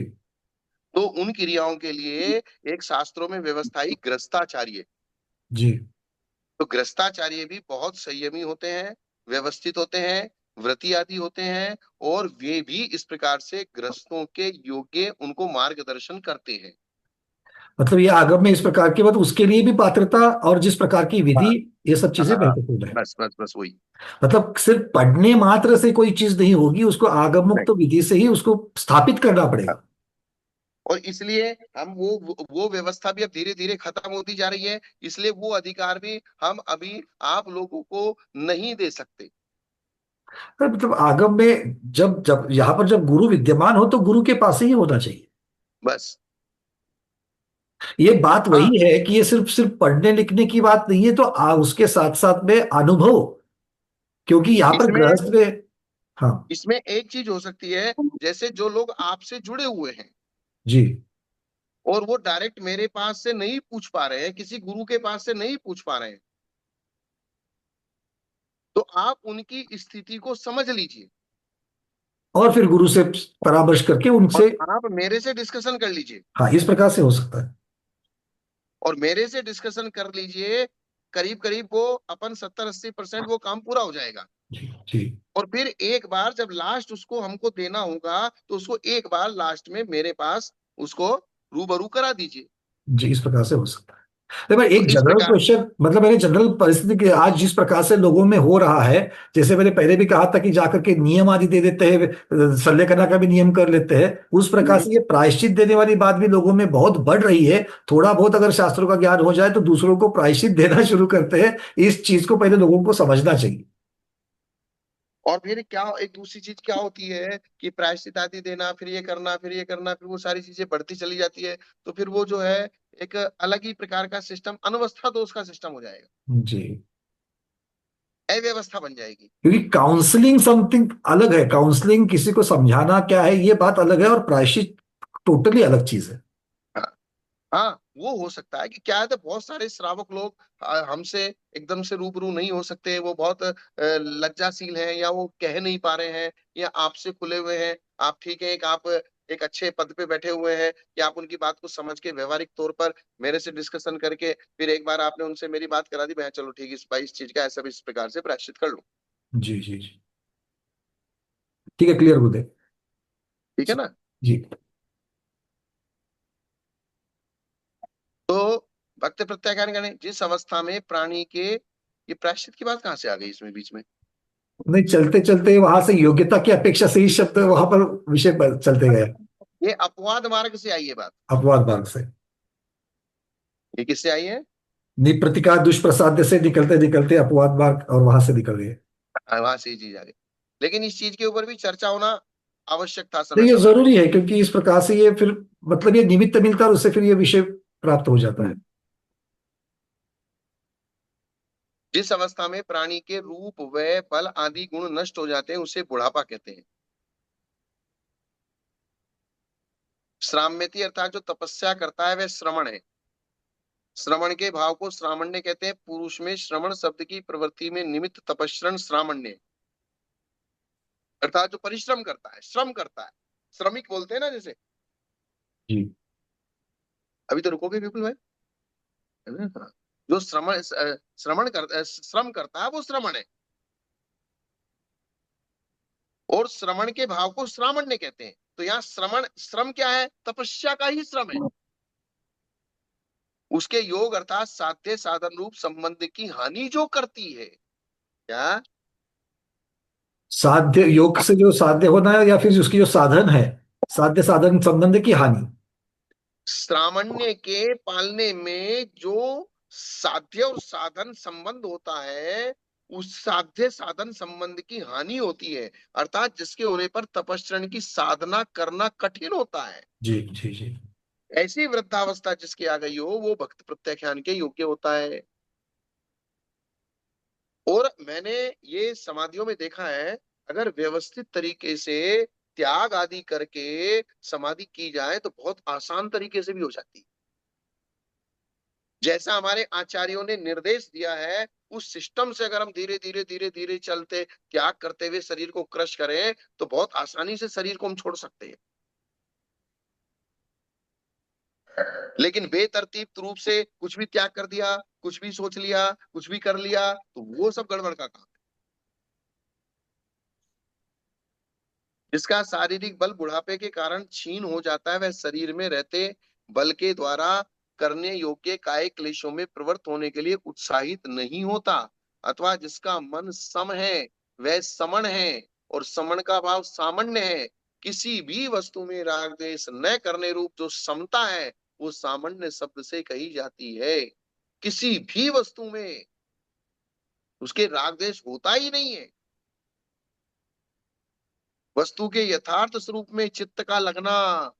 तो उन क्रियाओं के लिए एक शास्त्रों में व्यवस्था ही ग्रस्ताचार्य। जी। तो ग्रस्ताचार्य भी बहुत संयमी होते हैं, व्यवस्थित होते हैं, व्रती आदि होते हैं, और वे भी इस प्रकार से ग्रस्तों के योग्य उनको मार्गदर्शन करते हैं। मतलब ये आगम में इस प्रकार की बात, उसके लिए भी पात्रता और जिस प्रकार की विधि, हाँ, ये सब चीजें हाँ, महत्वपूर्ण है। बस बस बस वही। मतलब सिर्फ पढ़ने मात्र से कोई चीज नहीं होगी, उसको आगम नहीं। मुक्त विधि से ही उसको स्थापित करना हाँ। पड़ेगा। और इसलिए हम वो व्यवस्था भी अब धीरे धीरे खत्म होती जा रही है, इसलिए वो अधिकार भी हम अभी आप लोगों को नहीं दे सकते। मतलब आगम में जब जब यहाँ पर जब गुरु विद्यमान हो तो गुरु के पास ही होना चाहिए। बस। ये बात हाँ, वही है कि ये सिर्फ सिर्फ पढ़ने लिखने की बात नहीं है, तो उसके साथ साथ में अनुभव, क्योंकि यहाँ पर इसमें गृहस्थ में। हाँ। इसमें एक चीज हो सकती है, जैसे जो लोग आपसे जुड़े हुए हैं जी और वो डायरेक्ट मेरे पास से नहीं पूछ पा रहे हैं, किसी गुरु के पास से नहीं पूछ पा रहे हैं, तो आप उनकी स्थिति को समझ लीजिए और फिर गुरु से परामर्श करके और उनसे। आप मेरे से डिस्कशन कर लीजिए। हाँ, इस प्रकार से हो सकता है। और मेरे से डिस्कशन कर लीजिए, करीब करीब वो अपन 70-80% वो काम पूरा हो जाएगा। जी जी और फिर एक बार जब लास्ट उसको हमको देना होगा तो उसको एक बार लास्ट में मेरे पास उसको रूबरू करा दीजिए। जी, इस प्रकार से हो सकता है। देखो तो एक इस जनरल प्रकार क्वेश्चन, मतलब मेरे जनरल परिस्थिति के आज जिस प्रकार से लोगों में हो रहा है, जैसे मैंने पहले भी कहा था कि जाकर के नियम आदि दे देते हैं, सल्ले करना का भी नियम कर लेते हैं, उस प्रकार हम्म, से ये प्रायश्चित देने वाली बात भी लोगों में बहुत बढ़ रही है। थोड़ा बहुत अगर शास्त्रों का ज्ञान हो जाए तो दूसरों को प्रायश्चित देना शुरू करते हैं। इस चीज को पहले लोगों को समझना चाहिए। और फिर क्या एक दूसरी चीज क्या होती है कि प्रायश्चित आदि देना, फिर ये करना, फिर ये करना, फिर वो सारी चीजें बढ़ती चली जाती है। तो फिर वो जो है एक अलग ही प्रकार का सिस्टम, अनवस्था दोष का सिस्टम हो जाएगा, जी। अव्यवस्था बन जाएगी। क्योंकि काउंसलिंग समथिंग अलग है, काउंसलिंग किसी को समझाना क्या है ये बात अलग है, और प्रायश्चित टोटली अलग चीज है। हाँ, हाँ, वो हो सकता है कि क्या है, तो बहुत सारे श्रावक लोग हमसे एकदम से रूबरू नहीं हो सकते, वो बहुत लज्जाशील हैं, या वो कह नहीं पा रहे हैं, या आपसे खुले हुए हैं। आप ठीक है, आप एक अच्छे पद पे बैठे हुए हैं, कि आप उनकी बात को समझ के व्यवहारिक तौर पर मेरे से डिस्कशन करके फिर एक बार आपने उनसे मेरी बात करा दी, मैं चलो ठीक है, इस भाई इस चीज का ऐसा भी इस प्रकार से प्रायश्चित कर लो। जी जी जी। ठीक है, क्लियर गुरुदेव। ठीक है ना। जी। तो भक्त प्रत्याख्यान करें जिस अवस्था में प्राणी के, ये प्रायश्चित की बात कहाँ से आ गई इसमें बीच में? नहीं, चलते चलते वहां से योग्यता की अपेक्षा से ही शब्द वहां पर विषय पर चलते गए। ये अपवाद मार्ग से आई है बात। अपवाद मार्ग से। ये किससे आई है? निप्रतिकार दुष्प्रसाद्य से निकलते निकलते अपवाद मार्ग, और वहां से निकल गए। वहां से ये चीज आ गई। लेकिन इस चीज के ऊपर भी चर्चा होना आवश्यक था समय नहीं, ये समय पे। जरूरी है, क्योंकि इस प्रकार से ये फिर मतलब ये निमित्त मिलता है और उससे फिर ये विषय प्राप्त हो जाता है। जिस अवस्था में प्राणी के रूप व बल आदि गुण नष्ट हो जाते हैं उसे बुढ़ापा कहते हैं। श्राम्यति अर्थात जो तपस्या करता है वह श्रमण है। श्रवण के भाव को श्रामण्य कहते हैं। पुरुष में श्रवण शब्द की प्रवृत्ति में निमित्त तपस्रण श्रामण्य, अर्थात जो परिश्रम करता है, श्रम करता है, श्रमिक बोलते हैं ना जैसे। जी अभी तो रुकोगे विपुल भाई, है ना? हाँ। जो श्रवण कर श्रम करता है वो श्रमण है। और श्रवण के भाव को श्रामण्य कहते हैं। तो यहाँ श्रमण, श्रम क्या है? तपस्या का ही श्रम है। उसके योग अर्थात साध्य साधन रूप संबंध की हानि जो करती है। क्या? साध्य योग से जो साध्य होना है, या फिर उसकी जो साधन है, साध्य साधन संबंध की हानि। श्रामण्य के पालने में जो साध्य और साधन संबंध होता है, उस साध्य साधन संबंध की हानि होती है। अर्थात जिसके होने पर तपस्रण की साधना करना कठिन होता है। जी जी जी। ऐसी वृद्धावस्था जिसकी आ गई हो वो भक्त प्रत्याख्यान के योग्य होता है। और मैंने ये समाधियों में देखा है, अगर व्यवस्थित तरीके से त्याग आदि करके समाधि की जाए तो बहुत आसान तरीके से भी हो जाती है। जैसा हमारे आचार्यों ने निर्देश दिया है, उस सिस्टम से अगर हम धीरे धीरे धीरे धीरे चलते, त्याग करते हुए शरीर को क्रश करें, तो बहुत आसानी से शरीर को हम छोड़ सकते हैं। लेकिन बेतरतीब रूप से कुछ भी त्याग कर दिया, कुछ भी सोच लिया, कुछ भी कर लिया, तो वो सब गड़बड़ का काम है। जिसका शारीरिक बल बुढ़ापे के कारण क्षीण हो जाता है, वह शरीर में रहते बल के द्वारा करने योग्य कायिक क्लेशों में प्रवृत्त होने के लिए उत्साहित नहीं होता। अथवा जिसका मन सम है वह समण है, और समण का भाव सामान्य है। किसी भी वस्तु में राग द्वेष न करने रूप जो समता है वो सामान्य शब्द से कही जाती है। किसी भी वस्तु में उसके राग द्वेष होता ही नहीं है। वस्तु के यथार्थ स्वरूप में चित्त का लगना,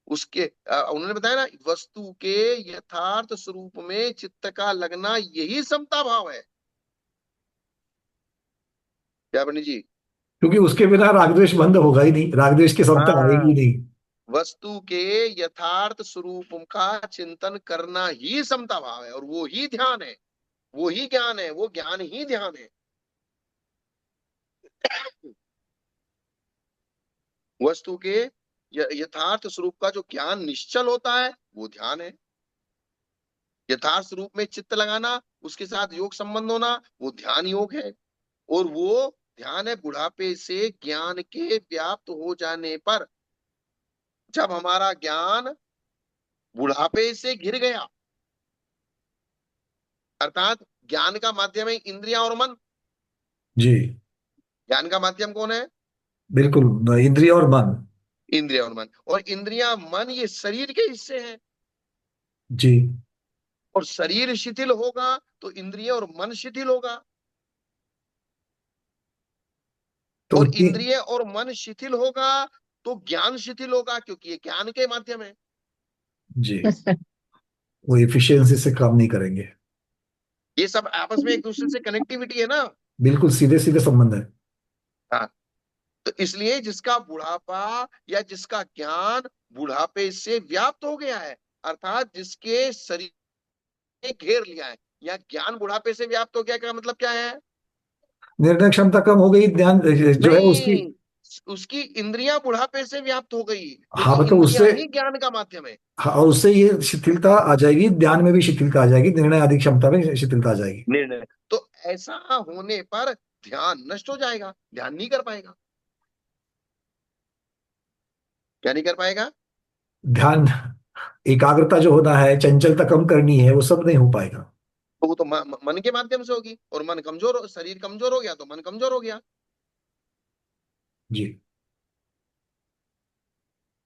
उसके उन्होंने बताया ना, वस्तु के यथार्थ स्वरूप में चित्त का लगना यही समता भाव है। क्या पंडित जी? क्योंकि उसके बिना रागद्वेष बंद होगा ही नहीं, रागद्वेष की समता आएगी हाँ, ही नहीं। वस्तु के यथार्थ स्वरूप का चिंतन करना ही समता भाव है, और वो ही ध्यान है, वो ही ज्ञान है, वो ज्ञान ही ध्यान है। वस्तु के यथार्थ स्वरूप का जो ज्ञान निश्चल होता है वो ध्यान है। यथार्थ रूप में चित्त लगाना, उसके साथ योग संबंध होना, वो ध्यान योग है। और वो ध्यान है बुढ़ापे से ज्ञान के व्याप्त हो जाने पर। जब हमारा ज्ञान बुढ़ापे से घिर गया, अर्थात ज्ञान का माध्यम है इंद्रियां और मन। जी ज्ञान का माध्यम कौन है? बिल्कुल, इंद्रिय और मन। इंद्रिया और मन। और इंद्रियां मन ये शरीर के हिस्से हैं। जी। और शरीर शिथिल होगा तो इंद्रिय और मन शिथिल होगा। तो और इंद्रिय और मन शिथिल होगा तो ज्ञान शिथिल होगा, क्योंकि ये ज्ञान के माध्यम है। जी, वो इफिशियंसी से काम नहीं करेंगे। ये सब आपस में एक दूसरे से कनेक्टिविटी है ना। बिल्कुल सीधे सीधे संबंध है। हाँ। तो इसलिए जिसका बुढ़ापा या जिसका ज्ञान बुढ़ापे से व्याप्त हो गया है, अर्थात जिसके शरीर ने घेर लिया है, या ज्ञान बुढ़ापे से व्याप्त हो गया का मतलब क्या है? निर्णय क्षमता कम हो गई, ध्यान जो है उसकी। नहीं, उसकी इंद्रियां बुढ़ापे से व्याप्त हो गई, हाँ क्योंकि मतलब इंद्रियां उससे, ही ज्ञान का माध्यम है। हाँ और उससे ये शिथिलता आ जाएगी, ध्यान में भी शिथिलता आ जाएगी, निर्णय आदि क्षमता में शिथिलता आ जाएगी। निर्णय। तो ऐसा होने पर ध्यान नष्ट हो जाएगा, ध्यान नहीं कर पाएगा। क्या नहीं कर पाएगा? ध्यान, एकाग्रता जो होना है, चंचलता कम करनी है, वो सब नहीं हो पाएगा। तो वो तो मन के माध्यम से होगी, और मन कमजोर शरीर कमजोर हो गया तो मन कमजोर हो गया। जी।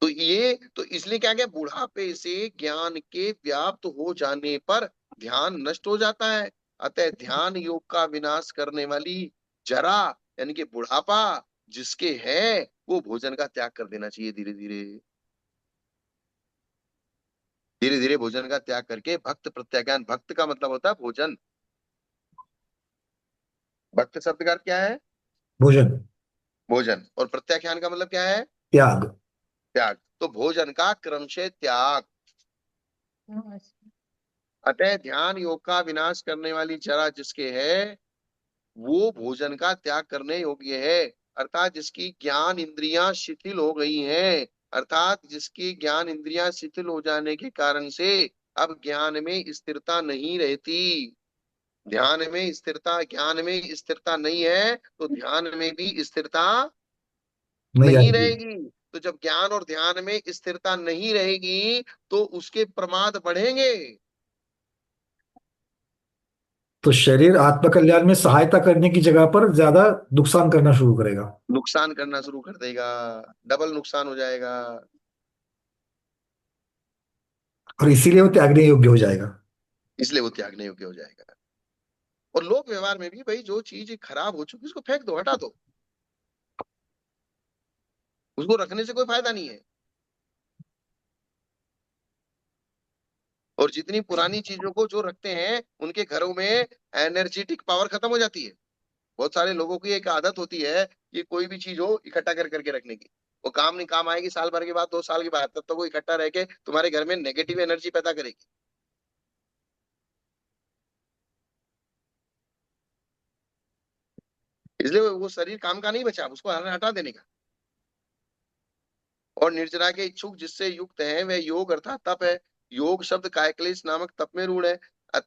तो ये तो इसलिए क्या गया, बुढ़ापे से ज्ञान के व्याप्त हो जाने पर ध्यान नष्ट हो जाता है। अतः ध्यान योग का विनाश करने वाली जरा, यानी कि बुढ़ापा जिसके है, वो भोजन का त्याग कर देना चाहिए धीरे धीरे। धीरे धीरे भोजन का त्याग करके भक्त प्रत्याज्ञान, भक्त का मतलब होता है भोजन। भक्त शब्द का अर्थ क्या है? भोजन। भोजन। और प्रत्याख्यान का मतलब क्या है? त्याग। त्याग। तो भोजन का क्रमशः त्याग। अतः ध्यान योग का विनाश करने वाली जरा जिसके है, वो भोजन का त्याग करने योग्य है। अर्थात जिसकी ज्ञान इंद्रियां शिथिल हो गई हैं, अर्थात जिसकी ज्ञान इंद्रियां शिथिल हो जाने के कारण से अब ज्ञान में स्थिरता नहीं रहती। ध्यान में स्थिरता, ज्ञान में स्थिरता नहीं है तो ध्यान में भी स्थिरता नहीं नहीं आएगी। रहेगी। तो जब ज्ञान और ध्यान में स्थिरता नहीं रहेगी तो उसके प्रमाद बढ़ेंगे। तो शरीर आत्मकल्याण में सहायता करने की जगह पर ज्यादा नुकसान करना शुरू करेगा। नुकसान करना शुरू कर देगा, डबल नुकसान हो जाएगा। और इसीलिए वो त्यागने योग्य हो जाएगा। इसलिए वो त्यागने योग्य हो जाएगा। और लोक व्यवहार में भी भाई, जो चीज खराब हो चुकी उसको फेंक दो, हटा दो। उसको रखने से कोई फायदा नहीं है। और जितनी पुरानी चीजों को जो रखते हैं उनके घरों में एनर्जेटिक पावर खत्म हो जाती है। बहुत सारे लोगों की एक आदत होती है कि कोई भी चीज हो इकट्ठा कर करके रखने की। वो काम नहीं, काम आएगी साल भर के बाद, 2 साल के बाद, तब तक वो इकट्ठा रह के तुम्हारे घर में नेगेटिव एनर्जी पैदा करेगी। इसलिए वो शरीर काम का नहीं बचा, उसको हटा देने का। और निर्जरा के इच्छुक जिससे युक्त है वह योग अर्थात तप है। योग शब्द कायक्लेश नामक तप में रूढ़ है।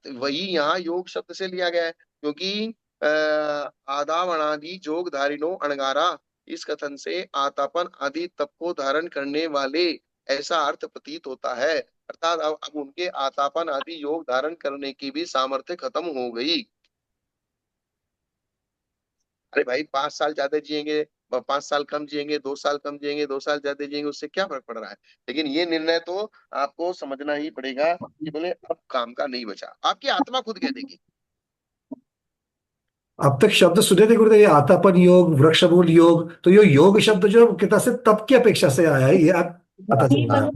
वही यहाँ योग शब्द से लिया गया है, क्योंकि आदावणादि जोग धारिनो अणगारा, इस कथन से आतापन आदि तप को धारण करने वाले ऐसा अर्थ प्रतीत होता है। अर्थात अब उनके आतापन आदि योग धारण करने की भी सामर्थ्य खत्म हो गई। अरे भाई, 5 साल ज्यादा जिएंगे, 5 साल कम जिएंगे, 2 साल कम जिएंगे, 2 साल ज्यादा जिएंगे, उससे क्या फर्क पड़ रहा है? लेकिन ये निर्णय तो आपको समझना ही पड़ेगा कि बोले अब काम का नहीं बचा, आपकी आत्मा खुद कह देगी। अब तक शब्द सुने थे गुरुदेव, ये आतापन योग, वृक्षमूल योग, तो ये योग शब्द जो कितना से तप की अपेक्षा से आया है, ये आप पता चल रहा है।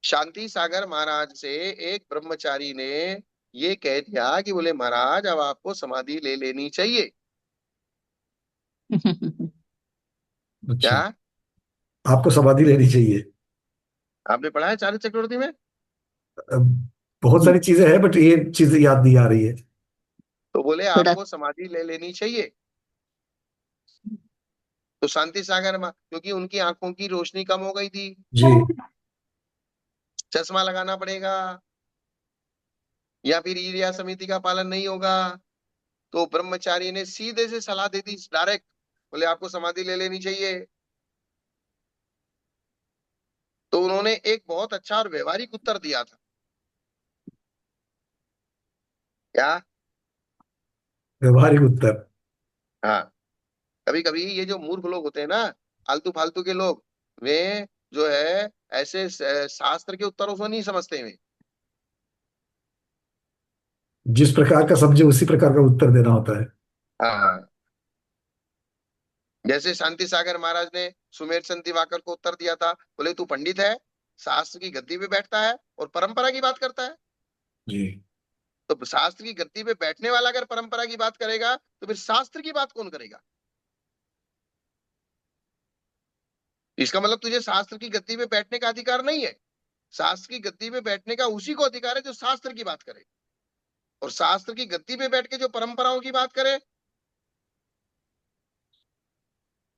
शांति सागर महाराज से एक ब्रह्मचारी ने ये कह दिया कि बोले महाराज अब आपको समाधि ले लेनी चाहिए। अच्छा, क्या? आपको समाधि लेनी चाहिए। आपने पढ़ा है चार्य चक्रवर्ती में? अब बहुत सारी चीजें हैं बट ये चीज याद नहीं आ रही है। तो बोले आपको समाधि ले लेनी चाहिए। तो शांति सागर क्योंकि उनकी आंखों की रोशनी कम हो गई थी, जी। चश्मा लगाना पड़ेगा, या फिर ईर्ष्या समिति का पालन नहीं होगा। तो ब्रह्मचारी ने सीधे से सलाह दे दी डायरेक्ट, बोले आपको समाधि ले लेनी चाहिए। तो उन्होंने एक बहुत अच्छा और व्यवहारिक उत्तर दिया था। क्या? व्यवहारिक उत्तर। हाँ। कभी कभी ये जो मूर्ख लोग होते हैं ना, आलतू फालतू के लोग, वे जो है ऐसे शास्त्र के उत्तरों को नहीं समझते वे। जिस प्रकार का समझे उसी प्रकार का उत्तर देना होता है। हाँ। जैसे शांति सागर महाराज ने सुमेर चंद दिवाकर को उत्तर दिया था, बोले तू पंडित है, शास्त्र की गद्दी पे बैठता है और परंपरा की बात करता है। जी। तो शास्त्र की गद्दी पे बैठने वाला अगर परंपरा की बात करेगा तो फिर शास्त्र की बात कौन करेगा? इसका मतलब तुझे शास्त्र की गद्दी पे बैठने का अधिकार नहीं है। शास्त्र की गद्दी पे बैठने का उसी को अधिकार है जो शास्त्र की बात करे, और शास्त्र की गद्दी पे बैठ के जो परंपराओं की बात करे,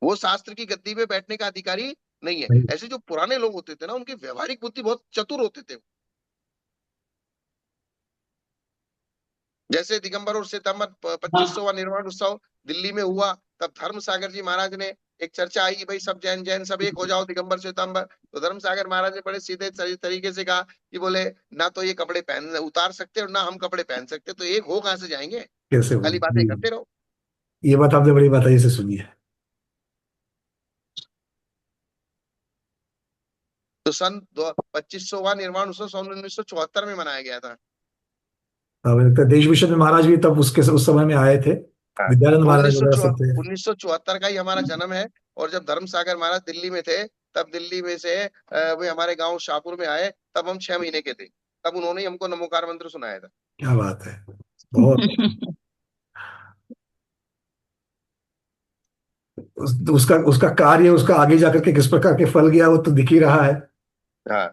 वो शास्त्र की गद्दी पे बैठने का अधिकारी नहीं है। नहीं। ऐसे जो पुराने लोग होते थे ना, उनकी व्यवहारिक बुद्धि बहुत चतुर होते थे। जैसे दिगंबर और श्वेतांबर 2500वां निर्वाण उत्सव दिल्ली में हुआ, तब धर्म सागर जी महाराज ने एक चर्चा आई कि भाई सब जैन जैन सब एक हो जाओ, दिगंबर श्वेतांबर। तो धर्म सागर महाराज ने बड़े सीधे तरीके से कहा कि बोले ना तो ये कपड़े पहन उतार सकते और ना हम कपड़े पहन सकते, तो एक हो कहां से जाएंगे? कैसे खाली होगी बातें जी। करते रहो। ये बात आपने बड़ी बात से सुनी है। तो सन 2500वां निर्वाण उत्सव सन 1974 में मनाया गया था। हाँ, मुझे लगता है देश भूषण में महाराज भी तब उसके उस समय में आए थे। हाँ। विद्यानंद तो महाराज वगैरह सब थे। 1974 का ही हमारा जन्म है। और जब धर्म सागर महाराज दिल्ली में थे, तब दिल्ली में से वे हमारे गांव शाहपुर में आए, तब हम 6 महीने के थे। तब उन्होंने ही हमको नमोकार मंत्र सुनाया था। क्या बात है। बहुत। उसका उसका कार्य उसका आगे जाकर के किस प्रकार के फल गया वो तो दिख ही रहा है। हाँ।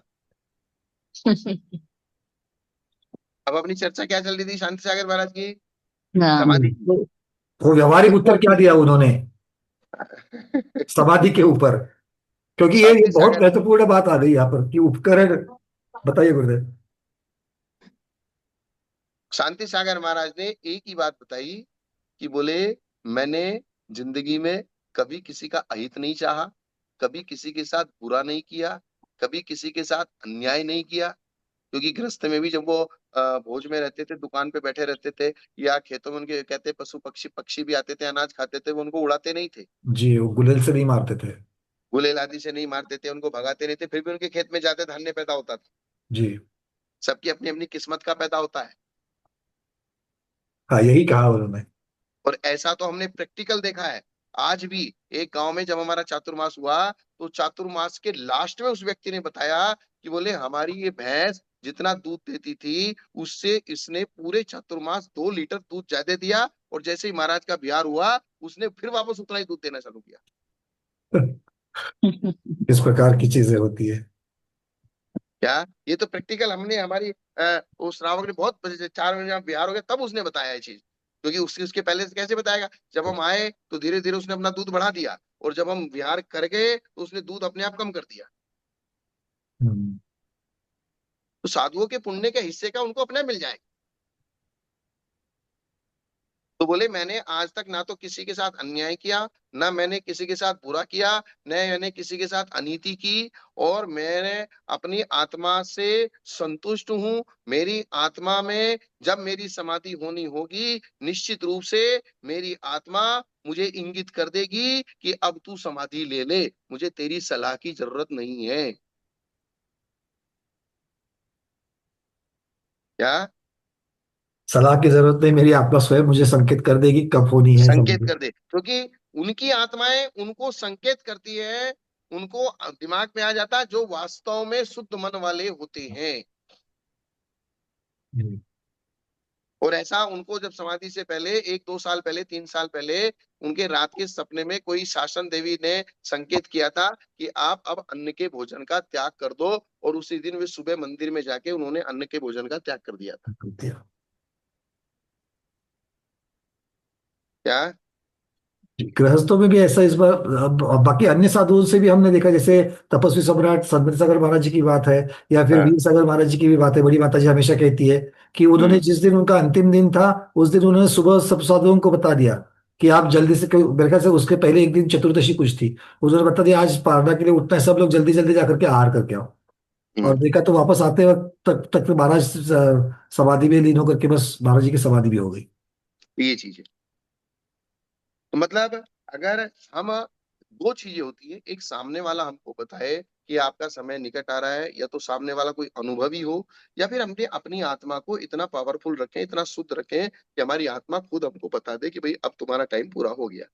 अब अपनी चर्चा क्या चल रही थी शांति सागर महाराज की? हाँ। समाधि की। वो व्यवहारिक उत्तर क्या दिया उन्होंने समाधि के ऊपर। क्योंकि ये शांति बहुत सागर महत्वपूर्ण बात आ गई यहाँ पर कि उपकरण। बताइए गुरुदेव। शांति सागर महाराज ने एक ही बात बताई कि बोले मैंने जिंदगी में कभी किसी का अहित नहीं चाहा, कभी किसी के साथ बुरा नहीं किया, कभी किसी के साथ अन्याय नहीं किया। क्योंकि गृहस्थ में भी जब वो भोज में रहते थे, दुकान पे बैठे रहते थे, या खेतों में उनके कहते पशु पक्षी पक्षी भी आते थे, अनाज खाते थे, वो उनको उड़ाते नहीं थे, जी वो गुलेल से नहीं मारते थे। गुलेल आदि से नहीं मारते थे, उनको भगाते नहीं थे, फिर भी उनके खेत में जाते धान्य पैदा होता था। जी। सबकी अपनी अपनी किस्मत का पैदा होता है। हाँ यही कहा उन्होंने। और ऐसा तो हमने प्रैक्टिकल देखा है। आज भी एक गांव में जब हमारा चातुर्मास हुआ, तो चातुर्मास के लास्ट में उस व्यक्ति ने बताया कि बोले हमारी ये भैंस जितना दूध देती थी, उससे इसने पूरे चातुर्मास 2 लीटर दूध ज्यादा दिया, और जैसे ही महाराज का बिहार हुआ, उसने फिर वापस उतना ही दूध देना चालू किया। इस प्रकार की चीजें होती है। क्या? ये तो प्रैक्टिकल हमने हमारी उस श्रावक ने बहुत 4 महीने में बिहार हो गया तब उसने बताया ये चीज। क्योंकि उसके पहले से कैसे बताएगा? जब हम आए तो धीरे धीरे उसने अपना दूध बढ़ा दिया, और जब हम बिहार कर गए तो उसने दूध अपने आप कम कर दिया। हम्म। तो साधुओं के पुण्य के हिस्से का उनको अपने मिल जाएगा। तो बोले मैंने आज तक ना तो किसी के साथ अन्याय किया, ना मैंने किसी के साथ बुरा किया, न मैंने किसी के साथ अनीति की, और मैंने अपनी आत्मा से संतुष्ट हूँ। मेरी आत्मा में जब मेरी समाधि होनी होगी, निश्चित रूप से मेरी आत्मा मुझे इंगित कर देगी कि अब तू समाधि ले ले, मुझे तेरी सलाह की जरूरत नहीं है। क्या? सलाह की जरूरत नहीं, मेरी आत्मा स्वयं मुझे संकेत कर देगी कब होनी है संकेत समाधि। कर दे, क्योंकि उनकी आत्माएं उनको संकेत करती है। उनको दिमाग में आ जाता है जो वास्तव में शुद्ध मन वाले होते हैं। हम्म। और ऐसा उनको जब समाधि से पहले 1-2 साल पहले 3 साल पहले उनके रात के सपने में कोई शासन देवी ने संकेत किया था कि आप अब अन्न के भोजन का त्याग कर दो, और उसी दिन वे सुबह मंदिर में जाके उन्होंने अन्न के भोजन का त्याग कर दिया था। क्या? गृहस्थों में भी ऐसा इस बार अब बाकी अन्य साधुओं से भी हमने देखा, जैसे तपस्वी सम्राट संत सागर महाराज जी की बात है, या फिर हाँ। वीर सागर महाराज जी की भी बात है। बड़ी माता जी हमेशा कहती है कि उन्होंने हम्म। जिस दिन उनका अंतिम दिन था, उस दिन उन्होंने सुबह सब साधुओं को बता दिया कि आप जल्दी से, मेरे ख्याल से उसके पहले एक दिन चतुर्दशी कुछ थी, उन्होंने बता दिया आज पारणा के लिए उठना है, सब लोग जल्दी जल्दी जाकर के आहार करके आओ। और देखा तो वापस आते वक्त तक तो महाराज समाधि में लीन होकर के बस महाराज जी की समाधि भी हो गई। ये चीज है। तो मतलब अगर हम, दो चीजें होती है, एक सामने वाला हमको बताए कि आपका समय निकट आ रहा है, या तो सामने वाला कोई अनुभवी हो, या फिर हमने अपनी आत्मा को इतना पावरफुल रखें, इतना शुद्ध रखें कि हमारी आत्मा खुद हमको बता दे कि भाई अब तुम्हारा टाइम पूरा हो गया।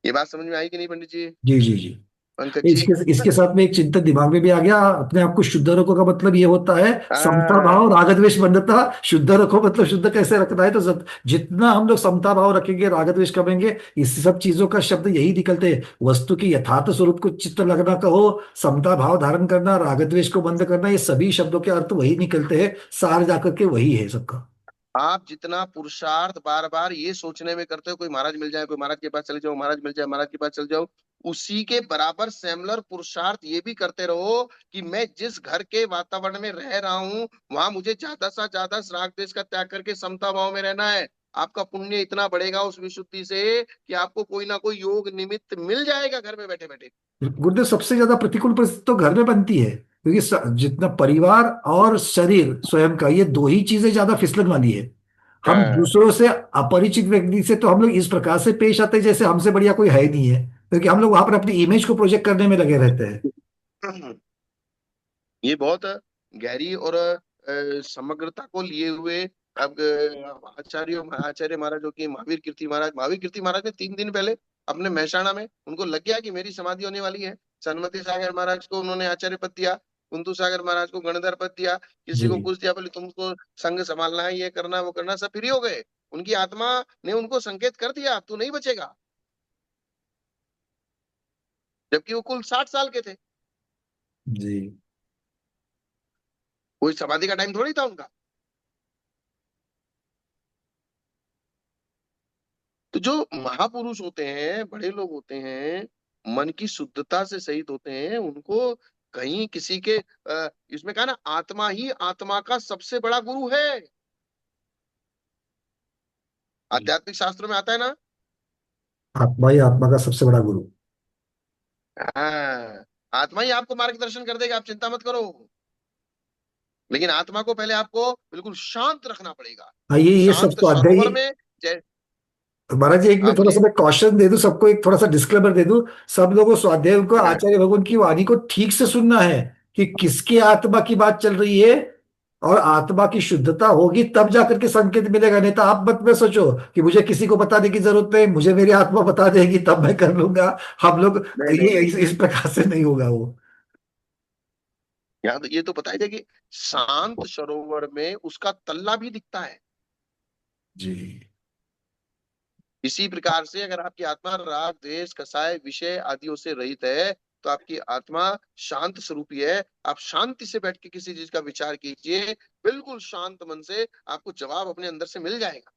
ये बात समझ में आई कि नहीं पंडित जी, जी जी जी। पंकज जी? इसके इसके साथ में एक चिंतन दिमाग में भी आ गया, अपने आप को शुद्ध रखो का मतलब ये होता है समता हाँ, भाव राग द्वेष बंधता। शुद्ध रखो मतलब शुद्ध कैसे रखना है, तो जितना हम लोग समता भाव रखेंगे, राग द्वेष करेंगे, इस सब चीजों का शब्द यही निकलते हैं। वस्तु की यथार्थ स्वरूप को चित्त लगना कहो, समता भाव धारण करना, राग द्वेष को बंद करना, ये सभी शब्दों के अर्थ वही निकलते हैं, सार जाकर के वही है सबका। आप जितना पुरुषार्थ बार बार ये सोचने में करते हो कोई महाराज मिल जाए, कोई महाराज के पास चले जाओ, महाराज मिल जाए, महाराज के पास चले जाओ, उसी के बराबर सेमलर पुरुषार्थ ये भी करते रहो कि मैं जिस घर के वातावरण में रह रहा हूं, वहां मुझे ज्यादा से ज्यादा राग द्वेष का त्याग करके समता भाव में रहना है। आपका पुण्य इतना बढ़ेगा उस विशुद्धि से कि आपको कोई ना कोई योग निमित्त मिल जाएगा घर में बैठे बैठे। गुरुदेव, सबसे ज्यादा प्रतिकूल परिस्थिति तो घर में बनती है, क्योंकि जितना परिवार और शरीर स्वयं का, ये दो ही चीजें ज्यादा फिसलन वाली है। हम हाँ। दूसरों से, अपरिचित व्यक्ति से तो हम लोग इस प्रकार से पेश आते हैं जैसे हमसे बढ़िया कोई है ही नहीं है, क्योंकि हम लोग वहां पर अपनी इमेज को प्रोजेक्ट करने में लगे रहते हैं। ये बहुत गहरी और समग्रता को लिए हुए। अब आचार्य महाराज जो कि महावीर कीर्ति महाराज ने 3 दिन पहले अपने महसाणा में उनको लग गया कि मेरी समाधि होने वाली है। सन्मति सागर महाराज को उन्होंने आचार्य पद दिया, कुंतु सागर महाराज को गणधर पद दिया, किसी जी को कुछ दिया, बोले तुमको संघ संभालना है, ये करना वो करना, सब फ्री हो गए। उनकी आत्मा ने उनको संकेत कर दिया अब तू नहीं बचेगा, जबकि वो कुल 60 साल के थे। जी। कोई समाधि का टाइम थोड़ी था उनका। तो जो महापुरुष होते हैं, बड़े लोग होते हैं, मन की शुद्धता से सहित होते हैं, उनको कहीं किसी के इसमें कहा ना, आत्मा ही आत्मा का सबसे बड़ा गुरु है। आध्यात्मिक शास्त्रों में आता है ना। आत्मा ही आत्मा का सबसे बड़ा गुरु। हाँ, आत्मा ही आपको मार्गदर्शन कर देगा, आप चिंता मत करो। लेकिन आत्मा को पहले आपको बिल्कुल शांत रखना पड़ेगा। हाँ, ये सब शांत स्वाध्याय सरोवर ही। में जय। महाराज जी, एक में आप थोड़ा सा बोलिए। मैं कॉशन दे दूं सबको, एक थोड़ा सा डिस्क्लेमर दे दूं। सब लोगों को स्वाध्याय, उनको हाँ, आचार्य भगवान की वाणी को ठीक से सुनना है कि किसकी आत्मा की बात चल रही है, और आत्मा की शुद्धता होगी तब जाकर के संकेत मिलेगा। नहीं तो आप मत में सोचो कि मुझे किसी को बताने की जरूरत नहीं, मुझे मेरी आत्मा बता देगी तब मैं कर लूंगा। हम लोग नहीं नहीं ये नहीं, इस प्रकार से नहीं होगा वो। यहाँ तो ये तो बताया जाए कि शांत सरोवर में उसका तल्ला भी दिखता है। जी इसी प्रकार से अगर आपकी आत्मा राग द्वेष कसाय विषय आदियों से रहित है, तो आपकी आत्मा शांत स्वरूपी है। आप शांति से बैठ के किसी चीज का विचार कीजिए, बिल्कुल शांत मन से आपको जवाब अपने अंदर से मिल जाएगा।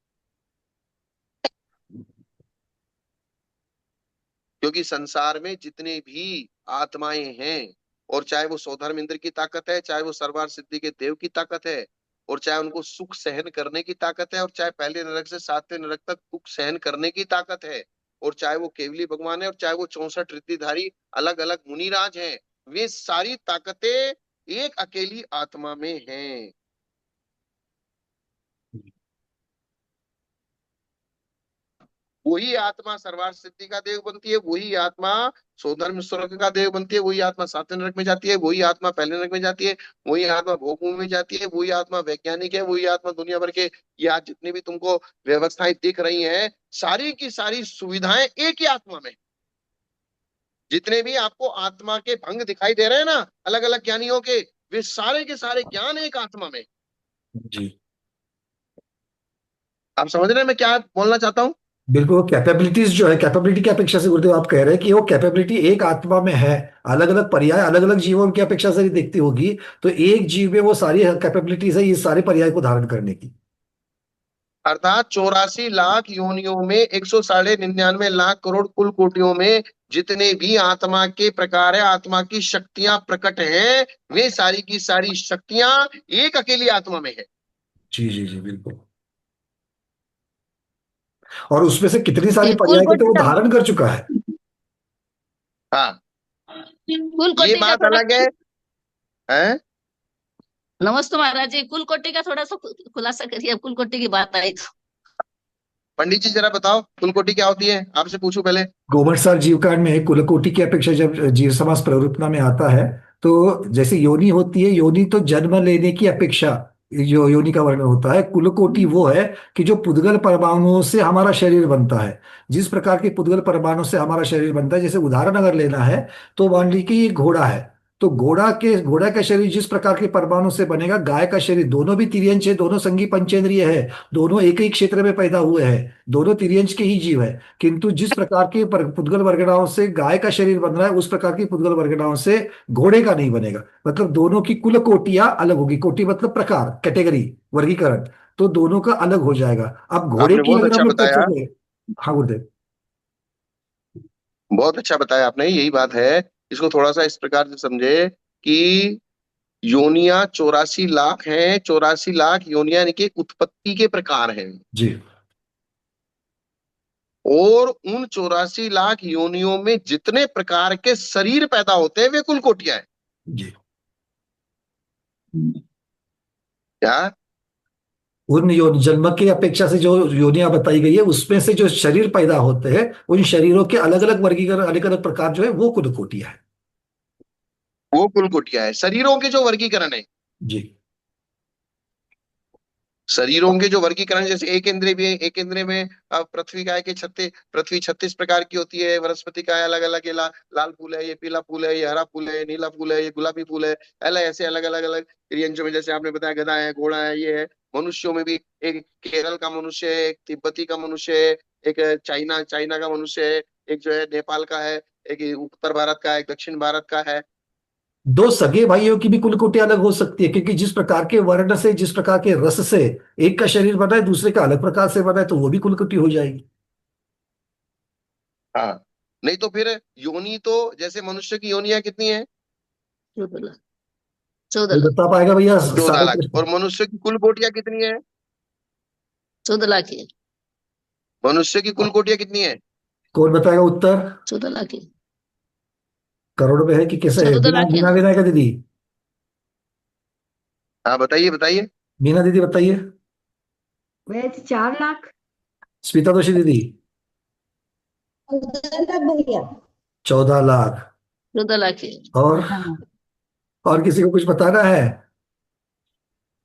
क्योंकि संसार में जितने भी आत्माएं हैं, और चाहे वो सौधर्म इंद्र की ताकत है, चाहे वो सर्वार सिद्धि के देव की ताकत है, और चाहे उनको सुख सहन करने की ताकत है, और चाहे पहले नरक से 7वें नरक तक दुख सहन करने की ताकत है, और चाहे वो केवली भगवान है, और चाहे वो 64 रिद्धिधारी अलग अलग मुनिराज हैं, वे सारी ताकतें एक अकेली आत्मा में हैं। वही आत्मा सर्वार्थ सिद्धि का देव बनती है, वही आत्मा सौधर्म स्वर्ग का देव बनती है, वही आत्मा 7वें नरक में जाती है, वही आत्मा पहले नरक में जाती है, वही आत्मा भोगभूमि में जाती है, वही आत्मा वैज्ञानिक है, वही आत्मा दुनिया भर के, ये आज जितनी भी तुमको व्यवस्थाएं दिख रही हैं, सारी की सारी सुविधाएं एक ही आत्मा में। जितने भी आपको आत्मा के भंग दिखाई दे रहे हैं ना, अलग अलग ज्ञानियों के, वे सारे के सारे ज्ञान एक आत्मा में। जी। आप समझ रहे हैं मैं क्या बोलना चाहता हूँ? बिल्कुल, कैपेबिलिटीज जो है, कैपेबिलिटी की अपेक्षा से गुरुदेव आप कह रहे हैं कि वो कैपेबिलिटी एक आत्मा में है। अलग अलग पर्याय अलग अलग जीवों की अपेक्षा से देखती होगी, तो एक जीव में वो सारी कैपेबिलिटीज है इस सारे पर्याय को धारण करने की। अर्थात 84 लाख योनियों में 199 लाख करोड़ कुल कोटियों में जितने भी आत्मा के प्रकार है, आत्मा की शक्तियां प्रकट हैं, वे सारी की सारी शक्तियां एक अकेली आत्मा में है। जी जी जी, बिल्कुल। और उसमें से कितनी सारी बिल्कुल पर्याय को तो वो गुरुदेव। धारण कर चुका है। हाँ, कुल ये कोटि का बात थोड़ा, अलग है। हैं? नमस्ते महाराज जी, कुल कोटि का थोड़ा सा खुलासा करिए, अब कुल कोटि की बात आई तो। पंडित जी जरा बताओ कुलकोटि क्या होती है, आपसे पूछूं पहले। गोमटसार जीवकांड में कुलकोटि की अपेक्षा जब जीव समास प्रवृत्तना में आता है, तो जैसे योनि होती है, योनि तो जन्म लेने की अपेक्षा जो योनि का वर्णन होता है, कुलकोटि वो है कि जो पुद्गल परमाणुओं से हमारा शरीर बनता है। जिस प्रकार के पुद्गल परमाणु से हमारा शरीर बनता है, जैसे उदाहरण अगर लेना है तो मान लीजिए कि ये घोड़ा है, तो घोड़ा का शरीर जिस प्रकार के परमाणु से बनेगा, गाय का शरीर, दोनों भी तिर्यंच है, दोनों संगी पंचेंद्रिय है, दोनों एक ही क्षेत्र में पैदा हुए हैं, दोनों तिर्यंच के ही जीव है। किंतु जिस प्रकार के पुद्गल वर्गनाओं से गाय का शरीर बन रहा है, उस प्रकार की पुद्गल वर्गनाओं से घोड़े का नहीं बनेगा। मतलब दोनों की कुल कोटियां अलग होगी। कोटि मतलब प्रकार, कैटेगरी, वर्गीकरण। तो दोनों का अलग हो जाएगा। अब घोड़े आपने की बहुत अगर अच्छा हम लोग चर्चा बताया, करें। हाँ गुरुदेव। बहुत अच्छा बताया आपने, यही बात है। इसको थोड़ा सा इस प्रकार से समझे कि योनियां 84 लाख हैं, 84 लाख योनियां यानी कि उत्पत्ति के प्रकार हैं। जी। और उन 84 लाख योनियों में जितने प्रकार के शरीर पैदा होते हैं वे कुल कोटियां हैं। जी। क्या? उन जन्म की अपेक्षा से जो योनियां बताई गई है, उसमें से जो शरीर पैदा होते हैं, उन शरीरों के अलग अलग वर्गीकरण, अलग अलग प्रकार जो है, वो कुल कोटियां है। वो कुल कोटियां है, शरीरों के जो वर्गीकरण है। जी। शरीरों के जो वर्गीकरण, जैसे एक इंद्रिय भी है, एक इंद्रिय में पृथ्वी का है कि 36, पृथ्वी 36 प्रकार की होती है। वनस्पति का है अलग अलग, ये लाल फूल है, ये पीला फूल है, ये हरा फूल है, ये नीला फूल है, ये गुलाबी फूल है। अलग ऐसे अलग अलग अलग रियंजों में, जैसे आपने बताया गधा है, घोड़ा है, ये है। मनुष्यों में भी एक केरल का मनुष्य है, एक तिब्बती का मनुष्य है, एक चाइना चाइना का मनुष्य है, एक जो है नेपाल का है, एक उत्तर भारत का है, एक दक्षिण भारत का है। दो सगे भाइयों की भी कुल कोटि अलग हो सकती है, क्योंकि जिस प्रकार के वर्ण से, जिस प्रकार के रस से एक का शरीर बना है, दूसरे का अलग प्रकार से बना है, तो वो भी कुल कोटि हो जाएगी। हाँ, नहीं तो फिर योनि तो, जैसे मनुष्य की योनियां कितनी है? 14 लाख, 14 कोई लाख, बता पाएगा भैया? चौदह सारे लाख प्रश्न। और मनुष्य की कुल कोटियां कितनी है? 14 लाख ही है, मनुष्य की कुल कोटियां कितनी है? कौन बताएगा उत्तर? 14 लाख ही, करोड़ में है कि कैसे है? 14 लाख है मीना ना। मीना का दीदी, हाँ बताइए बताइए। मीना दीदी बताइए। वैसे 4 लाख। स्मिता दोषी दीदी। 14 लाख भैया। 14 लाख। 14 लाख ही है। और हाँ। और किसी को कुछ बताना है?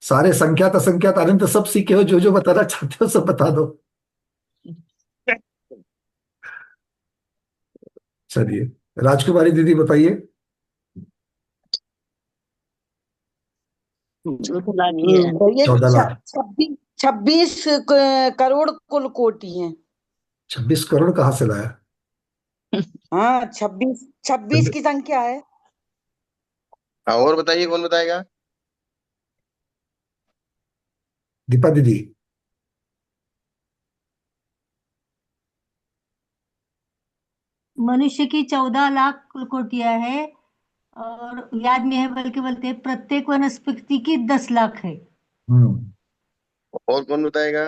सारे संख्यात असंख्यात अनंत सब सीखे हो, जो जो बताना चाहते हो सब बता दो। चलिए, राजकुमारी दीदी बताइए। 14 लाख ही है। भैया 14 लाख। 26 करोड़ कुल कोटि हैं। 26 करोड़ कहाँ से लाया? हाँ, 26 26 की संख्या है। हाँ, और बताइए, कौन बताएगा? दीपा दीदी। मनुष्य की 14 लाख कोटियां है, और याद में है बल्कि बोलते हैं प्रत्येक वनस्पति की 10 लाख है। हम्म। और कौन बताएगा?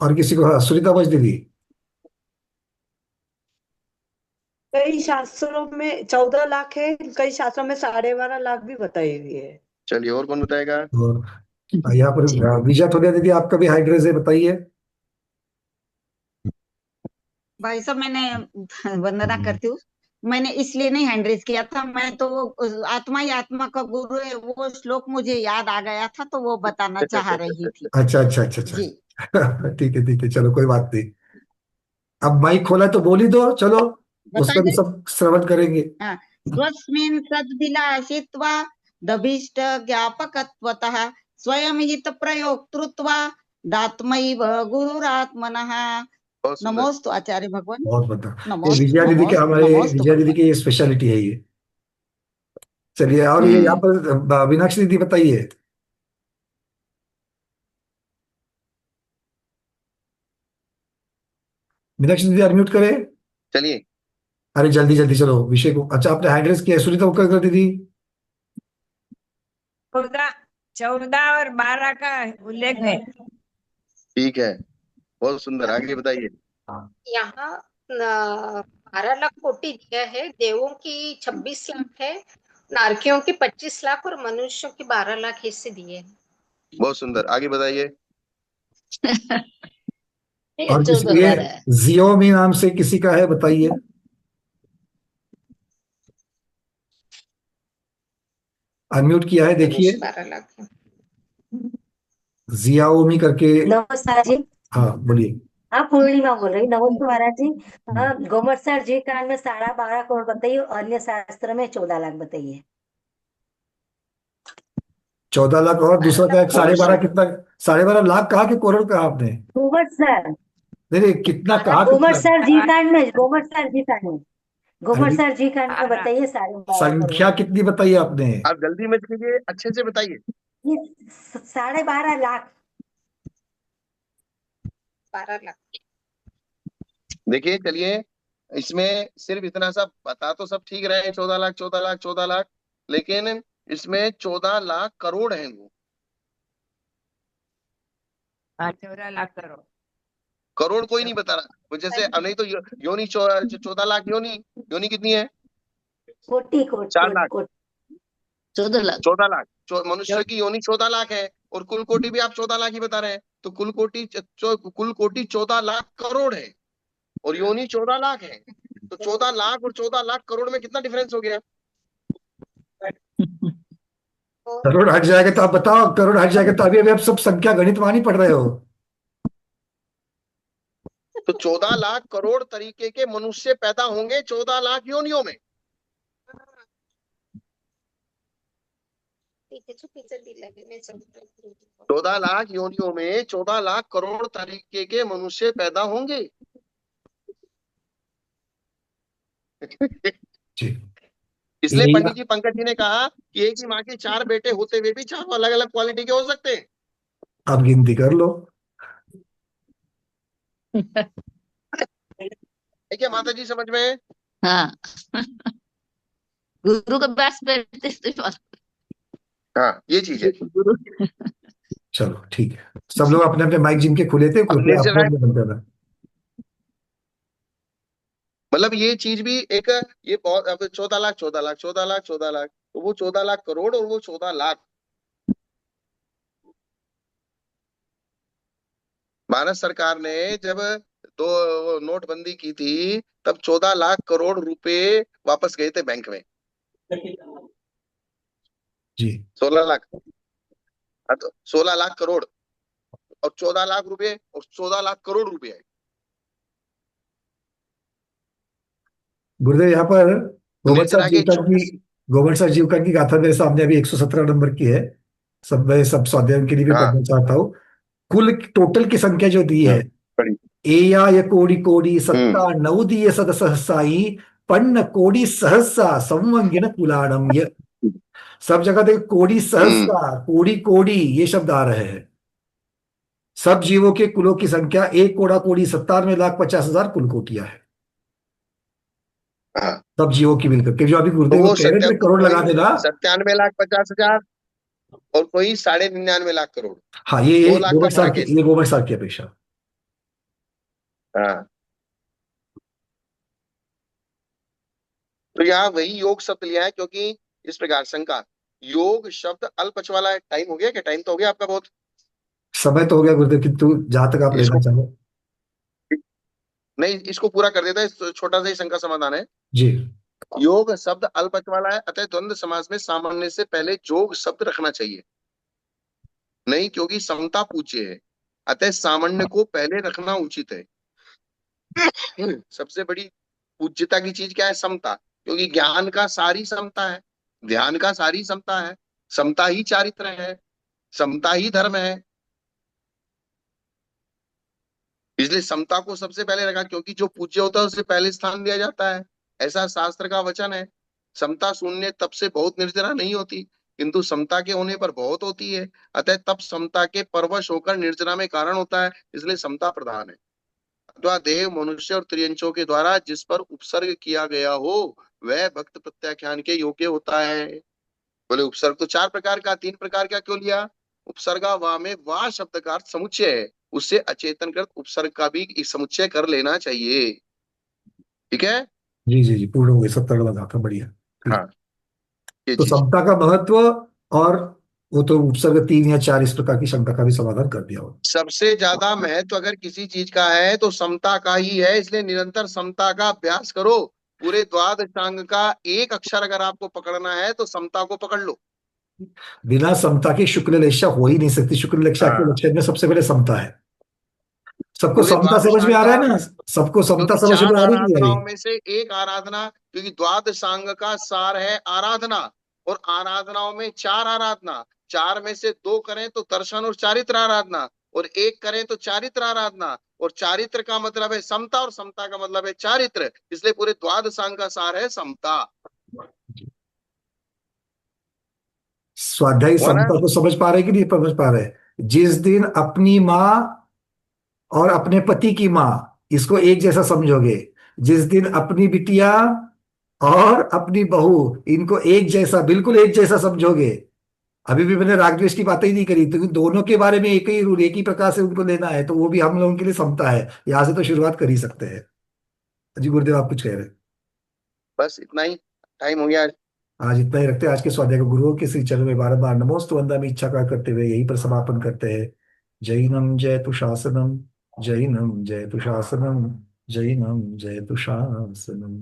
और किसी को? हाँ, सुनीता बज दीदी। कई शास्त्रों में 14 लाख है, कई शास्त्रों में 12.5 लाख भी बताई हुई है। चलिए, और कौन बताएगा? और यहाँ पर विजय थोड़िया दीदी, आपका भी हाइड्रेस है, बताइए। भाई साहब, मैंने वंदना करती हूँ। मैंने इसलिए नहीं हैंड रेज किया था, मैं तो आत्मा ही आत्मा का गुरु है, वो श्लोक मुझे याद आ गया था तो वो बताना चाह रही थी। अच्छा अच्छा अच्छा अच्छा। जी। ठीक है, चलो कोई बात नहीं। अब माइक खोला है तो बोल ही दो, चलो। बता उसका भी दे। सब श्रवण करेंगे। हाँ। स्वस्मिन् सद्भिलाषित्वा दभिष्ट ज्ञापकत्वतः स्वयं हित प्रयोक्तृत्वा दात्मैव गुरुरात्मनः। बहुत सुंदर। नमोस्तु आचार्य भगवान। बहुत बढ़िया। ये नमोस्तु विजया दीदी के, नमोस्तु हमारे नमोस्तु विजया दीदी भगवान। की ये स्पेशलिटी है ये। चलिए, और ये यहाँ पर मीनाक्षी दीदी बताइए। मीनाक्षी दीदी अनम्यूट करें। चलिए। अरे जल्दी जल्दी चलो विषय को। अच्छा, आपने हैंड रेस किया है, सुनीता मुखर्जी दीदी। 14 14 और 12 का उल्लेख है। ठीक है, बहुत सुंदर, आगे बताइए। यहाँ 12 लाख कोटि दिया है, देवों की 26 लाख है, नारकियों की 25 लाख और मनुष्यों की 12 लाख हिस्से दिए हैं। बहुत सुंदर, आगे बताइए। और किसी चौदह ये बारह है। जियोमी नाम से किसी का है, बताइए। अनम्यूट किया है, देखिए। मनुष्य 12 लाख है। जियाओमी करके। नमस्कार जी। हाँ, बोलिए। हाँ, पूर्णिमा बोल रही। नमस्ते महाराज जी। गोमटसर जी कांड में 12.5 करोड़ बताइए, और अन्य शास्त्र में 14 लाख बताइए। 14 लाख, और दूसरा का एक 12.5 गोमट कितना? 12.5 लाख कहा कि करोड़ कहा आपने? गोमटसर नहीं नहीं, कितना कहा, कितना? गोमटसर जी कांड में, गोमटसर जी कांड में, अरे, गोमटसर जी कांड में बताइए 12.5 करोड़। संख्या कितनी बताइए आपने? आप जल्दी मत कीजिए, अच्छे से बताइए। ये 12.5 लाख। 12 लाख। देखिए, चलिए, इसमें सिर्फ इतना सा बता तो सब ठीक रहे, 14 लाख 14 लाख 14 लाख, लेकिन इसमें 14 लाख करोड़ हैं वो। 14 लाख करोड़। करोड़ कोई नहीं बता रहा वो, जैसे अब नहीं तो योनी 14 लाख योनी। योनी कितनी है? कोटि कोटि 4 लाख। कोटि 14 लाख। 14 लाख मनुष्य की योनि 14 लाख है, और कुल कोटि भी आप 14 लाख ही बता रहे हैं, तो कुल कोटि 14 लाख करोड़ है, और योनि 14 लाख है। तो 14 लाख और 14 लाख करोड़ में कितना डिफरेंस हो गया? करोड़ हट जाएगा तो आप बताओ, करोड़ हट जाएगा तो अभी अभी आप सब संख्या गणित वहां नहीं पढ़ रहे हो। तो 14 लाख करोड़ तरीके के मनुष्य पैदा होंगे 14 लाख योनियों में। पीछे छो, पीछे दिल लगे मैं सब। 14 लाख योनियों में 14 लाख करोड़ तरीके के मनुष्य पैदा होंगे। जी। इसलिए यही। पंडित जी पंकज जी ने कहा कि एक ही माँ के 4 बेटे होते हुए भी 4 अलग अलग क्वालिटी के हो सकते हैं। आप गिनती कर लो। है क्या माता जी, समझ में? हाँ। गुरु के पास बैठते थे और हाँ, ये चीज है। गुरु। चलो ठीक है, सब लोग अपने अपने माइक जिनके खुले थे अब कृपया अपने निर्जला, अपने बंद करना। मतलब ये चीज भी एक, ये बहुत, अब 14 लाख 14 लाख 14 लाख 14 लाख, तो वो 14 लाख करोड़ और वो 14 लाख। भारत सरकार ने जब तो वो नोटबंदी की थी, तब 14 लाख करोड़ रुपए वापस गए थे बैंक में। जी। 16 लाख, हाँ, तो 16 लाख करोड़ और 14 लाख रुपए और 14 लाख करोड़ रुपए आए। गुरुदेव, यहाँ पर गोबर साहब निर्जला के जीवका की गोबर साहब जीवका की गाथा मेरे सामने अभी 117 नंबर की है। मैं सब स्वाध्याय के लिए भी हाँ, पढ़ना चाहता हूँ। कुल टोटल की संख्या जो दी है, बड़ी। एया य कोडि कोडि हम्म। सत्ता नवदीय सद सहसाई पन्न कोडि सहस्सा संवंगिन कुलाणम। ये सब जगह देखो, कोडि हम्म। सहस्सा, कोडि कोडि ये शब्द आ रहे हैं। सब जीवों के कुलों की संख्या 1,97,50,50,000 कुल कोटियां है। हाँ, सब जीवों की मिलकर के, जो अभी तो गुरुदेव वो कह रहे थे करोड़ लगा कोई देना। 97,50,000 और कोई 99,50,000 करोड़। हाँ, ये 2 लाख का फर्क है इसमें। गोबर सार की अपेक्षा। हाँ, तो यहाँ वही योग शब्द लिया है, क्योंकि इस प्रकार शंका, योग शब्द अल्पच वाला है। टाइम हो गया क्या? टाइम तो हो गया आपका बहुत। समय तो हो गया गुरुदेव, किंतु जहां तक आप लेना इसको चाहो। नहीं, इसको पूरा कर देता है, छोटा सा ही शंका समाधान है। जी। योग शब्द अल्पच वाला है, अतः द्वंद्व समास में सामान्य से पहले जोग शब्द रखना चाहिए। नहीं, क्योंकि समता पूज्य है, अतः सामान्य को पहले रखना उचित है। सबसे बड़ी पूज्यता की चीज क्या है? समता। क्योंकि ज्ञान का सारी समता है, ध्यान का सारी समता है, समता ही चारित्र है, समता ही धर्म है। इसलिए समता को सबसे पहले रखा, क्योंकि जो पूज्य होता है उसे पहले स्थान दिया जाता है, ऐसा शास्त्र का वचन है। समता शून्य तप से बहुत निर्जरा नहीं होती, किंतु समता के होने पर बहुत होती है। अतः तप समता के परवश होकर निर्जरा में कारण होता है, इसलिए समता प्रधान है। अथवा देव मनुष्य और त्रियंचों के द्वारा जिस पर उपसर्ग किया गया हो, वह भक्त प्रत्याख्यान के योग्य होता है। बोले उपसर्ग तो 4 प्रकार का, 3 प्रकार का क्यों लिया? उपसर्गा वा में वा शब्द का अर्थ समुच्चय है, उससे अचेतन कृत उपसर्ग का भी समुच्चय कर लेना चाहिए। ठीक है। जी जी जी, पूर्ण हो गई, 70 का लगा था, बढ़िया। ठीक। हाँ, ये तो चीज। समता का महत्व, और वो तो उपसर्ग 3 या 4 इस प्रकार की शंका का भी समाधान कर दिया हो। सबसे ज्यादा महत्व अगर किसी चीज का है तो समता का ही है, इसलिए निरंतर समता का अभ्यास करो। पूरे द्वादशांग का एक अक्षर अगर आपको पकड़ना है तो समता को पकड़ लो। बिना समता के शुक्ल लेशा हो ही नहीं सकती। शुक्ल लेशा के हाँ, लक्षण में सबसे पहले समता है। सबको पूरे समता समझ में द्वादशांग आ रहा का, है ना? सबको समता क्योंकि समझ में चार आ रही नहीं आ रही? आराधनाओं में से एक आराधना, क्योंकि द्वादशांग का सार है आराधना, और आराधनाओं में चार आराधना, चार में से दो करें तो दर्शन और चारित्र आराधना, और एक करें तो चारित्र आराधना, और चारित्र का मतलब है समता, और समता का मतलब है चारित्र, इसलिए पूरे द्वादशांग का सार है समता। स्वाध्यायी हुआ ना? समता को समझ पा रहे कि नहीं समझ पा रहे? जिस दिन अपनी माँ और अपने पति की माँ, इसको एक जैसा समझोगे, जिस दिन अपनी बिटिया और अपनी बहू, इनको एक जैसा, बिल्कुल एक जैसा समझोगे। अभी भी मैंने राग द्वेष की बातें ही नहीं करी, तो दोनों के बारे में एक ही रूल, एक ही प्रकार से उनको लेना है, तो वो भी हम लोगों के लिए समता है। यहां से तो शुरुआत कर ही सकते हैं। जी गुरुदेव, आप कुछ कह रहे हैं? बस इतना ही, टाइम हो गया। आज इतना ही रखते हैं। आज के स्वाध्याय को गुरुओं के श्री चरणों में बारंबार नमोस्तु वंदनामि इच्छा का करते हुए यहीं पर समापन करते हैं। जैनम जयतु शासनम, जैनम जयतु शासनम, जैनम जयतु शासनम।